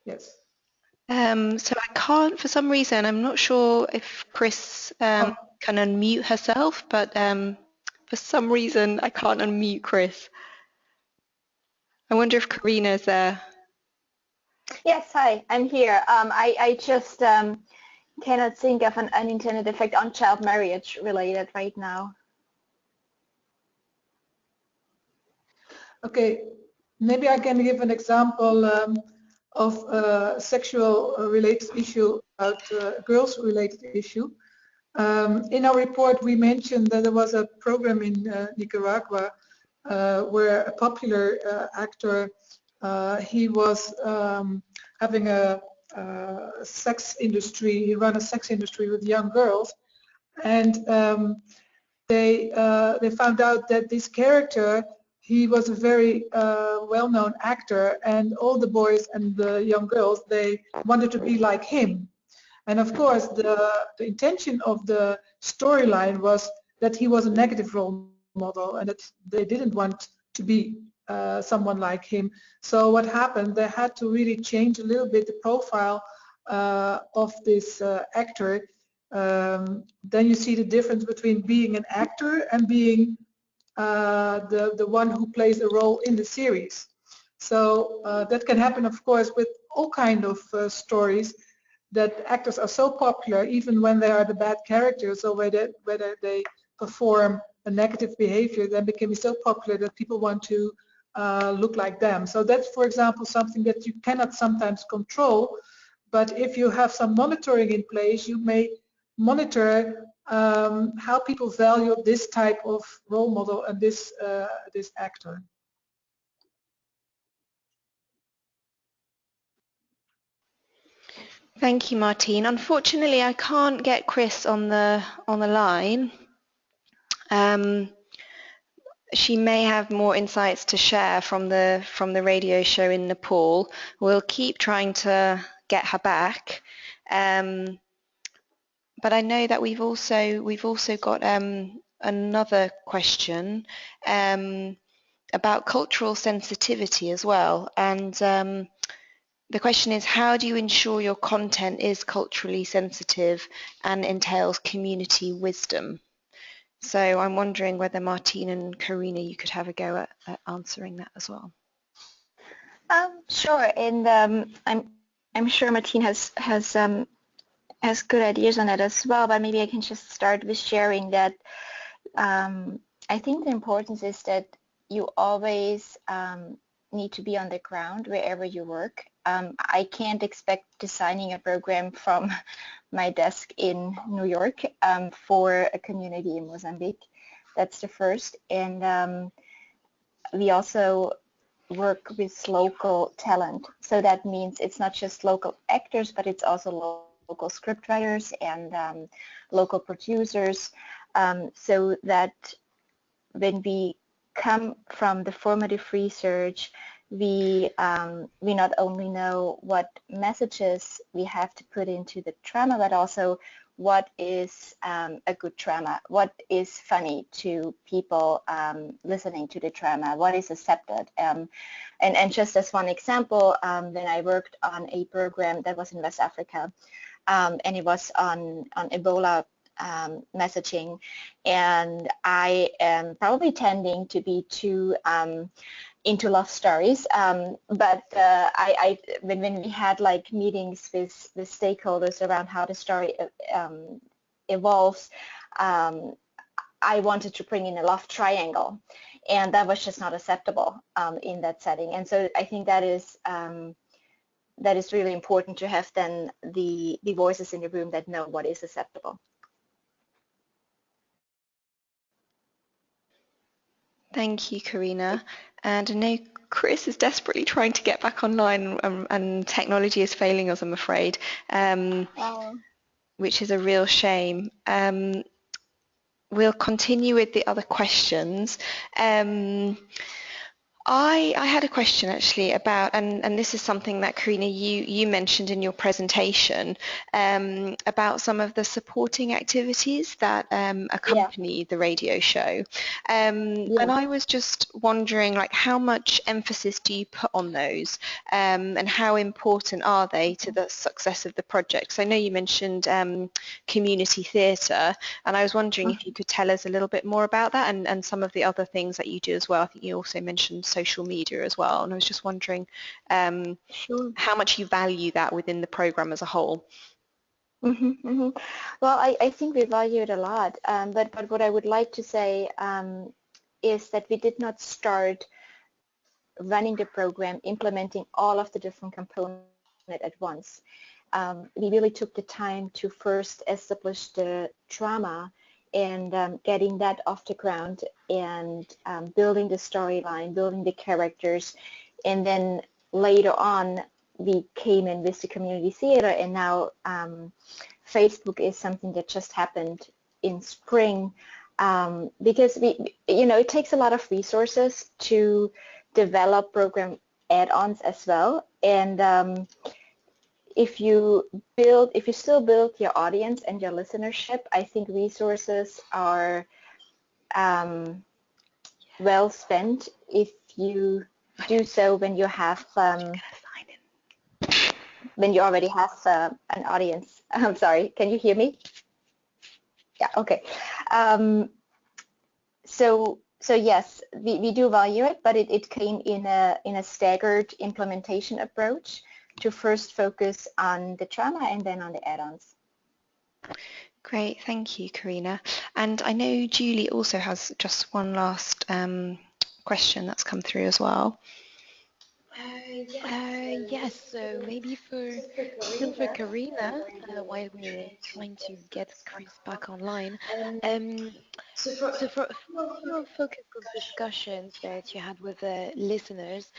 B: Yes.
A: So I can't, for some reason, I'm not sure if Kriss can unmute herself, but for some reason I can't unmute Kriss. I wonder if Carina's there.
E: Yes, hi, I'm here. I just cannot think of an unintended effect on child marriage related right now.
B: Okay, maybe I can give an example of a sexual related issue, about girls related issue. In our report we mentioned that there was a program in Nicaragua where a popular actor, he was having a sex industry, he ran a sex industry with young girls, and they found out that this character, he was a very well-known actor, and all the boys and the young girls, they wanted to be like him. And of course the intention of the storyline was that he was a negative role model and that they didn't want to be someone like him. So what happened, they had to really change a little bit the profile of this actor. Then you see the difference between being an actor and being the one who plays a role in the series. So that can happen, of course, with all kind of stories, that actors are so popular even when they are the bad characters, or whether they perform a negative behavior, then become so popular that people want to look like them. So that's, for example, something that you cannot sometimes control, but if you have some monitoring in place, you may monitor how people value this type of role model and this actor.
A: Thank you, Martine. Unfortunately, I can't get Kriss on the line. She may have more insights to share from the radio show in Nepal. We'll keep trying to get her back. But I know that we've also got another question about cultural sensitivity as well. And the question is, how do you ensure your content is culturally sensitive and entails community wisdom? So I'm wondering whether Martine and Carina, you could have a go at answering that as well.
E: Sure, and I'm sure Martine has good ideas on that as well. But maybe I can just start with sharing that I think the importance is that you always need to be on the ground wherever you work. I can't expect designing a program from my desk in New York for a community in Mozambique. That's the first. And we also work with local talent. So that means it's not just local actors, but it's also local scriptwriters and local producers, so that when we come from the formative research, we not only know what messages we have to put into the drama, but also what is a good drama, what is funny to people listening to the drama, what is accepted. And just as one example, when I worked on a program that was in West Africa, and it was on Ebola messaging, and I am probably tending to be too into love stories, but when we had like meetings with the stakeholders around how the story evolves, I wanted to bring in a love triangle, and that was just not acceptable in that setting. And so I think that is really important to have then the voices in the room that know what is acceptable.
A: Thank you, Carina. And I know Kriss is desperately trying to get back online, and technology is failing us, I'm afraid, which is a real shame. We'll continue with the other questions. I had a question actually about, and this is something that Carina, you mentioned in your presentation, about some of the supporting activities that accompany the radio show. And I was just wondering, like, how much emphasis do you put on those, and how important are they to the success of the project? So I know you mentioned community theatre, and I was wondering if you could tell us a little bit more about that, and some of the other things that you do as well. I think you also mentioned social media as well, and I was just wondering how much you value that within the program as a whole.
E: Well, I think we value it a lot, but what I would like to say is that we did not start running the program, implementing all of the different components at once. We really took the time to first establish the drama and getting that off the ground, and building the storyline, building the characters, and then later on we came in with the community theater, and now Facebook is something that just happened in spring, because it takes a lot of resources to develop program add-ons as well, and if you still build your audience and your listenership, I think resources are well spent if you do so when you have when you already have an audience. I'm sorry, can you hear me? Yeah, okay. So yes, we do value it, but it came in a staggered implementation approach, to first focus on the drama and then on the add-ons.
A: Great, thank you, Carina. And I know Julie also has just one last question that's come through as well.
F: Yes, so maybe still for Carina, while we're trying to get Kriss back online. So for your focus group discussions that you had with the listeners,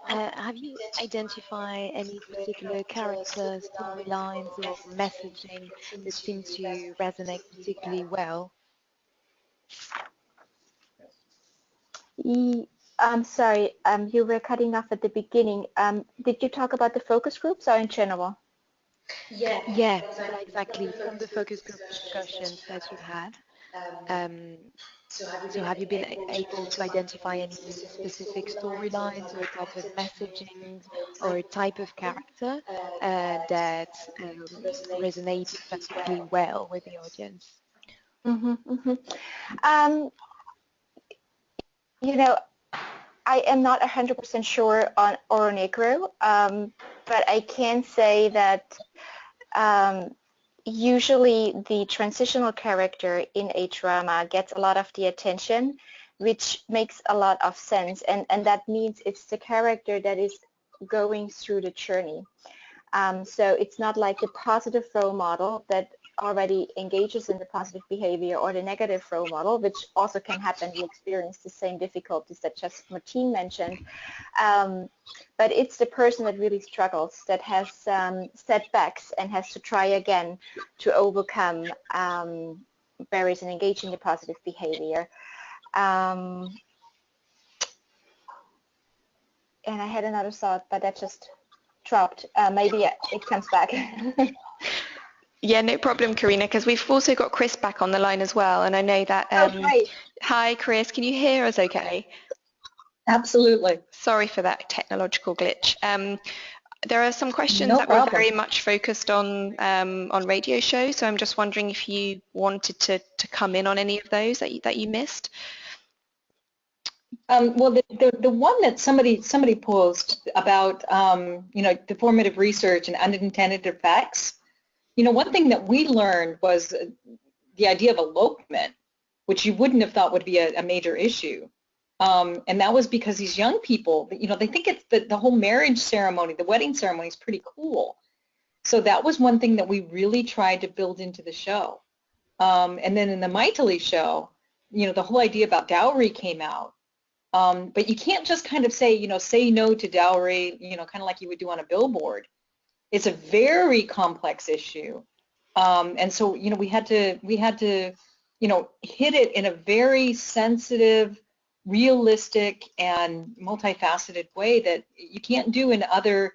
F: have you identified any particular characters, storylines, or messaging that seem to resonate particularly well?
E: I'm sorry, you were cutting off at the beginning. Did you talk about the focus groups or in general?
F: Yeah, exactly. From the focus group discussions that you've had. So have you been able to identify any specific storylines or type of messaging or type of character that resonated particularly well with the audience?
E: I am not 100% sure on Oro Negro, but I can say that usually the transitional character in a drama gets a lot of the attention, which makes a lot of sense, and that means it's the character that is going through the journey. So it's not like the positive role model that already engages in the positive behavior, or the negative role model, which also can happen. We experience the same difficulties that just Martine mentioned. But it's the person that really struggles, that has setbacks and has to try again to overcome barriers and engage in the positive behavior. And I had another thought, but that just dropped. Maybe it comes back.
A: Yeah, no problem, Carina, because we've also got Kriss back on the line as well, and I know that... Hi, Kriss, can you hear us okay?
D: Absolutely.
A: Sorry for that technological glitch. There are some questions that were very much focused on radio shows, so I'm just wondering if you wanted to come in on any of those that you missed.
D: Well, the one that somebody posed about, the formative research and unintended effects. One thing that we learned was the idea of elopement, which you wouldn't have thought would be a major issue. And that was because these young people, you know, they think it's the whole marriage ceremony, the wedding ceremony is pretty cool. So that was one thing that we really tried to build into the show. And then in the Maitali show, you know, the whole idea about dowry came out. But you can't just kind of say, you know, say no to dowry, you know, kind of like you would do on a billboard. It's a very complex issue. And so, you know, we had to, you know, hit it in a very sensitive, realistic, and multifaceted way that you can't do in other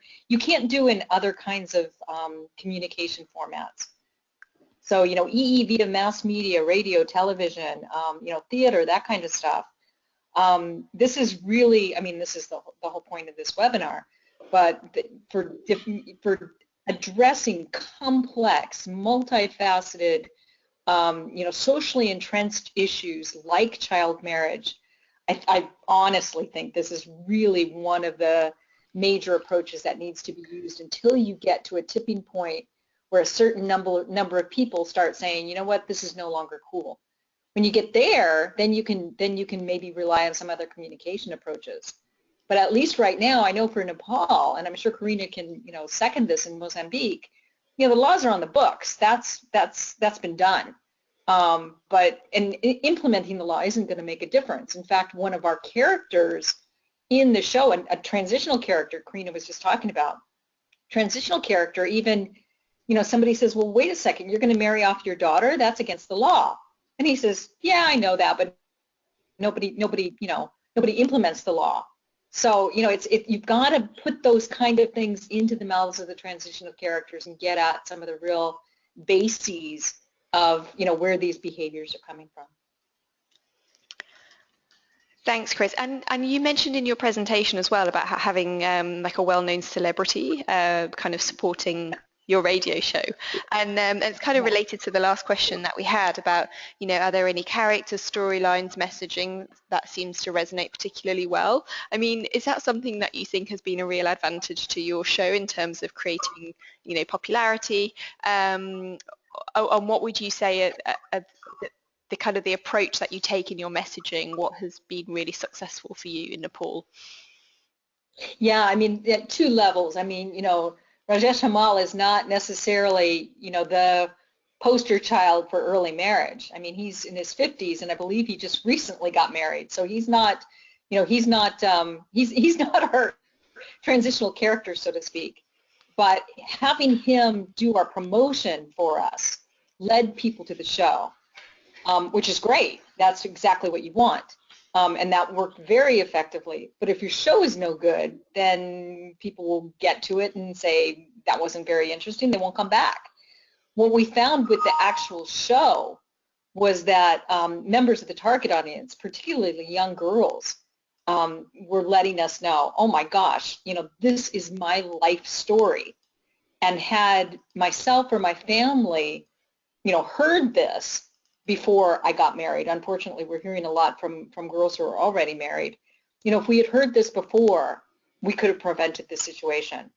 D: kinds of communication formats. So, you know, EE via mass media, radio, television, you know, theater, that kind of stuff. This is really, I mean, this is the whole point of this webinar, but for addressing complex, multifaceted, you know, socially entrenched issues like child marriage, I honestly think this is really one of the major approaches that needs to be used until you get to a tipping point where a certain number of people start saying, you know what, this is no longer cool. When you get there, then you can maybe rely on some other communication approaches. But at least right now, I know for Nepal, and I'm sure Carina can, you know, second this in Mozambique, you know, the laws are on the books. That's been done. But implementing the law isn't going to make a difference. In fact, one of our characters in the show, a transitional character, Carina was just talking about, transitional character, even, you know, somebody says, well, wait a second, you're going to marry off your daughter? That's against the law. And he says, yeah, I know that, but nobody implements the law. So, you know, you've got to put those kind of things into the mouths of the transitional characters and get at some of the real bases of, you know, where these behaviors are coming from.
A: Thanks, Kriss. And you mentioned in your presentation as well about having like a well-known celebrity kind of supporting your radio show, and it's kind of related to the last question that we had about, you know, are there any characters, storylines, messaging that seems to resonate particularly well? I mean, is that something that you think has been a real advantage to your show in terms of creating, you know, popularity? And what would you say the kind of the approach that you take in your messaging, what has been really successful for you in Nepal?
D: Yeah, I mean, at two levels. I mean, you know, Rajesh Hamal is not necessarily, you know, the poster child for early marriage. I mean, he's in his 50s, and I believe he just recently got married. So he's not, you know, he's not our transitional character, so to speak. But having him do our promotion for us led people to the show, which is great. That's exactly what you want. And that worked very effectively. But if your show is no good, then people will get to it and say, that wasn't very interesting, they won't come back. What we found with the actual show was that members of the target audience, particularly young girls, were letting us know, oh my gosh, you know, this is my life story. And had myself or my family, you know, heard this before I got married. Unfortunately, we're hearing a lot from girls who are already married. You know, if we had heard this before, we could have prevented this situation.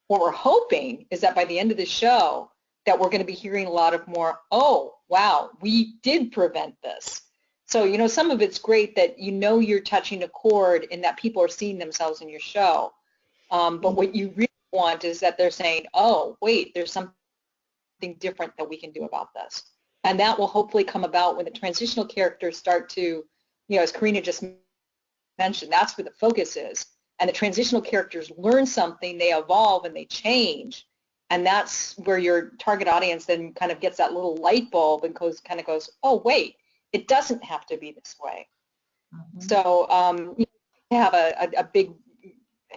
D: What we're hoping is that by the end of the show, that we're going to be hearing a lot of more, oh, wow, we did prevent this. So, you know, some of it's great that you know you're touching a chord and that people are seeing themselves in your show. But what you really want is that they're saying, oh, wait, there's something different that we can do about this. And that will hopefully come about when the transitional characters start to, you know, as Carina just mentioned, that's where the focus is. And the transitional characters learn something, they evolve and they change. And that's where your target audience then kind of gets that little light bulb and kind of goes, oh, wait, it doesn't have to be this way. Mm-hmm. So you have a big,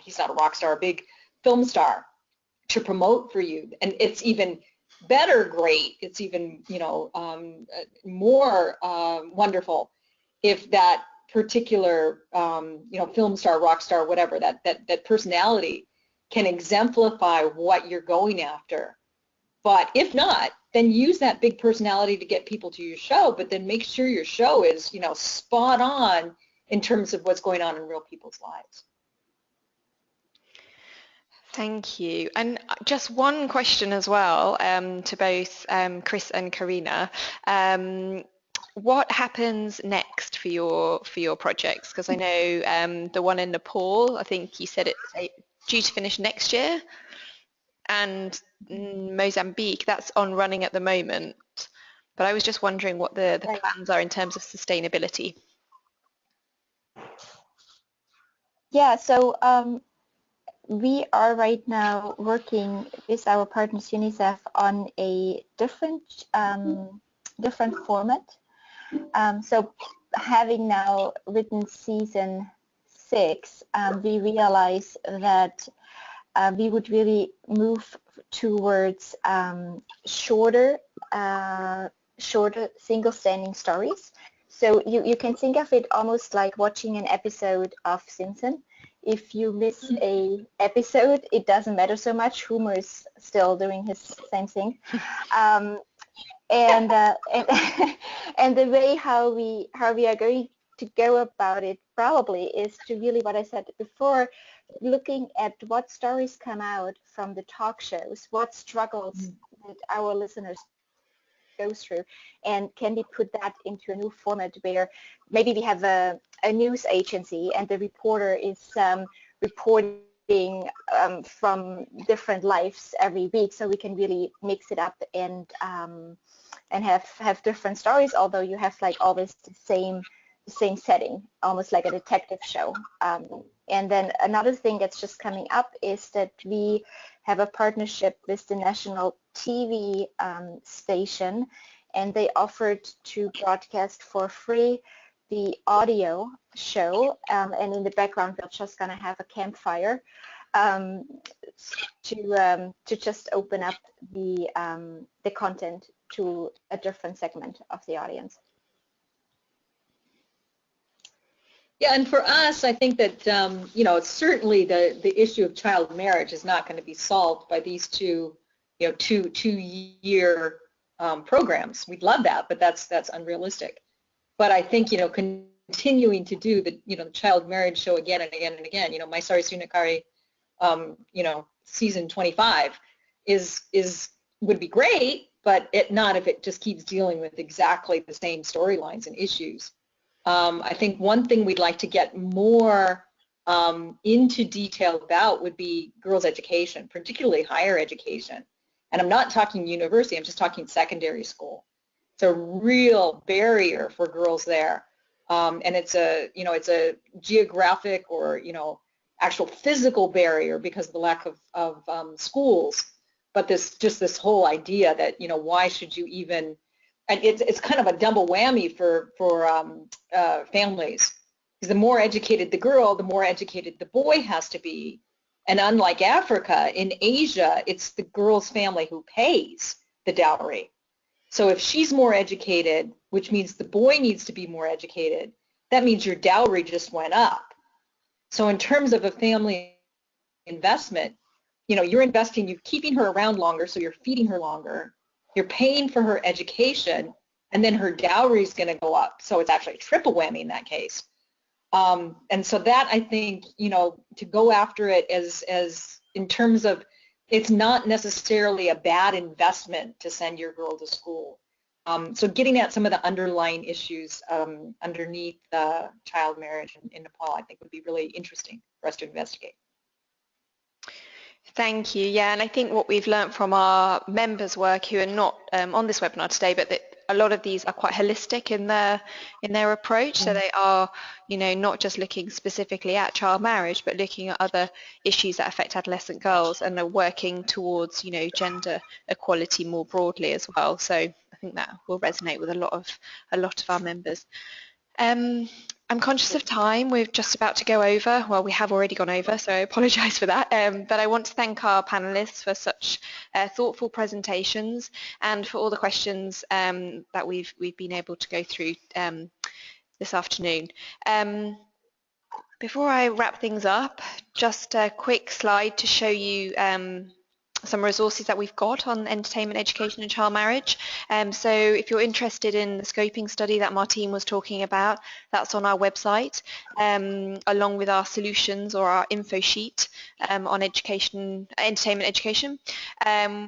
D: he's not a rock star, a big film star to promote for you. And it's even better great, it's even, you know, more wonderful if that particular, you know, film star, rock star, whatever, that personality can exemplify what you're going after. But if not, then use that big personality to get people to your show, but then make sure your show is, you know, spot on in terms of what's going on in real people's lives.
A: Thank you. And just one question as well to both Kriss and Carina. What happens next for your projects? Because I know the one in Nepal, I think you said it's due to finish next year, and Mozambique, that's on running at the moment. But I was just wondering what the
E: Right.
A: plans are in terms of sustainability.
E: Yeah, so we are right now working with our partners UNICEF on a different format. So having now written season 6, we realize that we would really move towards shorter single standing stories. So you can think of it almost like watching an episode of Simpson. If you miss a episode, it doesn't matter so much. Homer is still doing his same thing. And the way how we are going to go about it probably is to really, what I said before, looking at what stories come out from the talk shows, what struggles that our listeners go through, and can we put that into a new format where maybe we have a news agency and the reporter is reporting from different lives every week, so we can really mix it up and have different stories, although you have like always the same setting, almost like a detective show. And then another thing that's just coming up is that we have a partnership with the national TV station, and they offered to broadcast for free the audio show, and in the background we're just going to have a campfire to just open up the content to a different segment of the audience.
D: Yeah, and for us, I think that certainly the issue of child marriage is not going to be solved by these two year programs. We'd love that, but that's unrealistic. But I think continuing to do the the child marriage show again and again and again. My Sari Sunakari, season 25 would be great, but not if it just keeps dealing with exactly the same storylines and issues. I think one thing we'd like to get more into detail about would be girls' education, particularly higher education. And I'm not talking university, I'm just talking secondary school. It's a real barrier for girls there. And it's a geographic or, actual physical barrier because of the lack of schools. But this whole idea that, why should you even, and it's kind of a double whammy for families, because the more educated the girl, the more educated the boy has to be. And unlike Africa, in Asia, it's the girl's family who pays the dowry. So if she's more educated, which means the boy needs to be more educated, that means your dowry just went up. So in terms of a family investment, you're investing, you're keeping her around longer, so you're feeding her longer. You're paying for her education, and then her dowry is going to go up. So it's actually a triple whammy in that case. And so that, I think, to go after it as in terms of, it's not necessarily a bad investment to send your girl to school. So getting at some of the underlying issues underneath child marriage in Nepal, I think would be really interesting for us to investigate.
A: Thank you. Yeah, and I think what we've learned from our members' work who are not on this webinar today, but that a lot of these are quite holistic in their approach. So they are, not just looking specifically at child marriage, but looking at other issues that affect adolescent girls, and are working towards, gender equality more broadly as well. So I think that will resonate with a lot of our members. I'm conscious of time. We're just about to go over. Well, we have already gone over, so I apologise for that. But I want to thank our panellists for such thoughtful presentations and for all the questions that we've been able to go through this afternoon. Before I wrap things up, just a quick slide to show you some resources that we've got on entertainment, education and child marriage. So if you're interested in the scoping study that Martine was talking about, that's on our website, along with our solutions or our info sheet on education, entertainment education.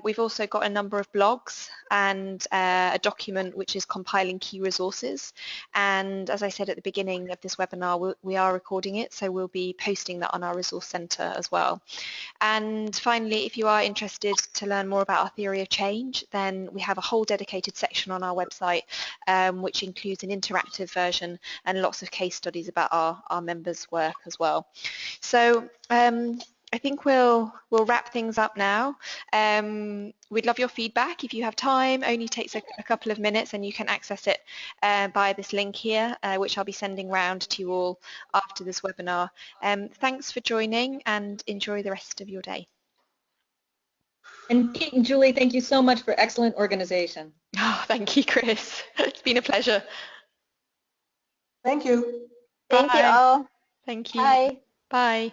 A: We've also got a number of blogs and a document which is compiling key resources. And as I said at the beginning of this webinar, we are recording it, so we'll be posting that on our resource centre as well. And finally, if you are interested to learn more about our theory of change, then we have a whole dedicated section on our website, which includes an interactive version and lots of case studies about our members' work as well. So I think we'll wrap things up now. We'd love your feedback. If you have time, only takes a couple of minutes, and you can access it via this link here, which I'll be sending round to you all after this webinar. Thanks for joining, and enjoy the rest of your day.
D: And Kate and Julie, thank you so much for excellent organization.
A: Oh, thank you, Kriss. It's been a pleasure.
B: Thank you.
E: Thank you
A: Bye.
E: all.
A: Thank you.
E: Bye.
A: Bye.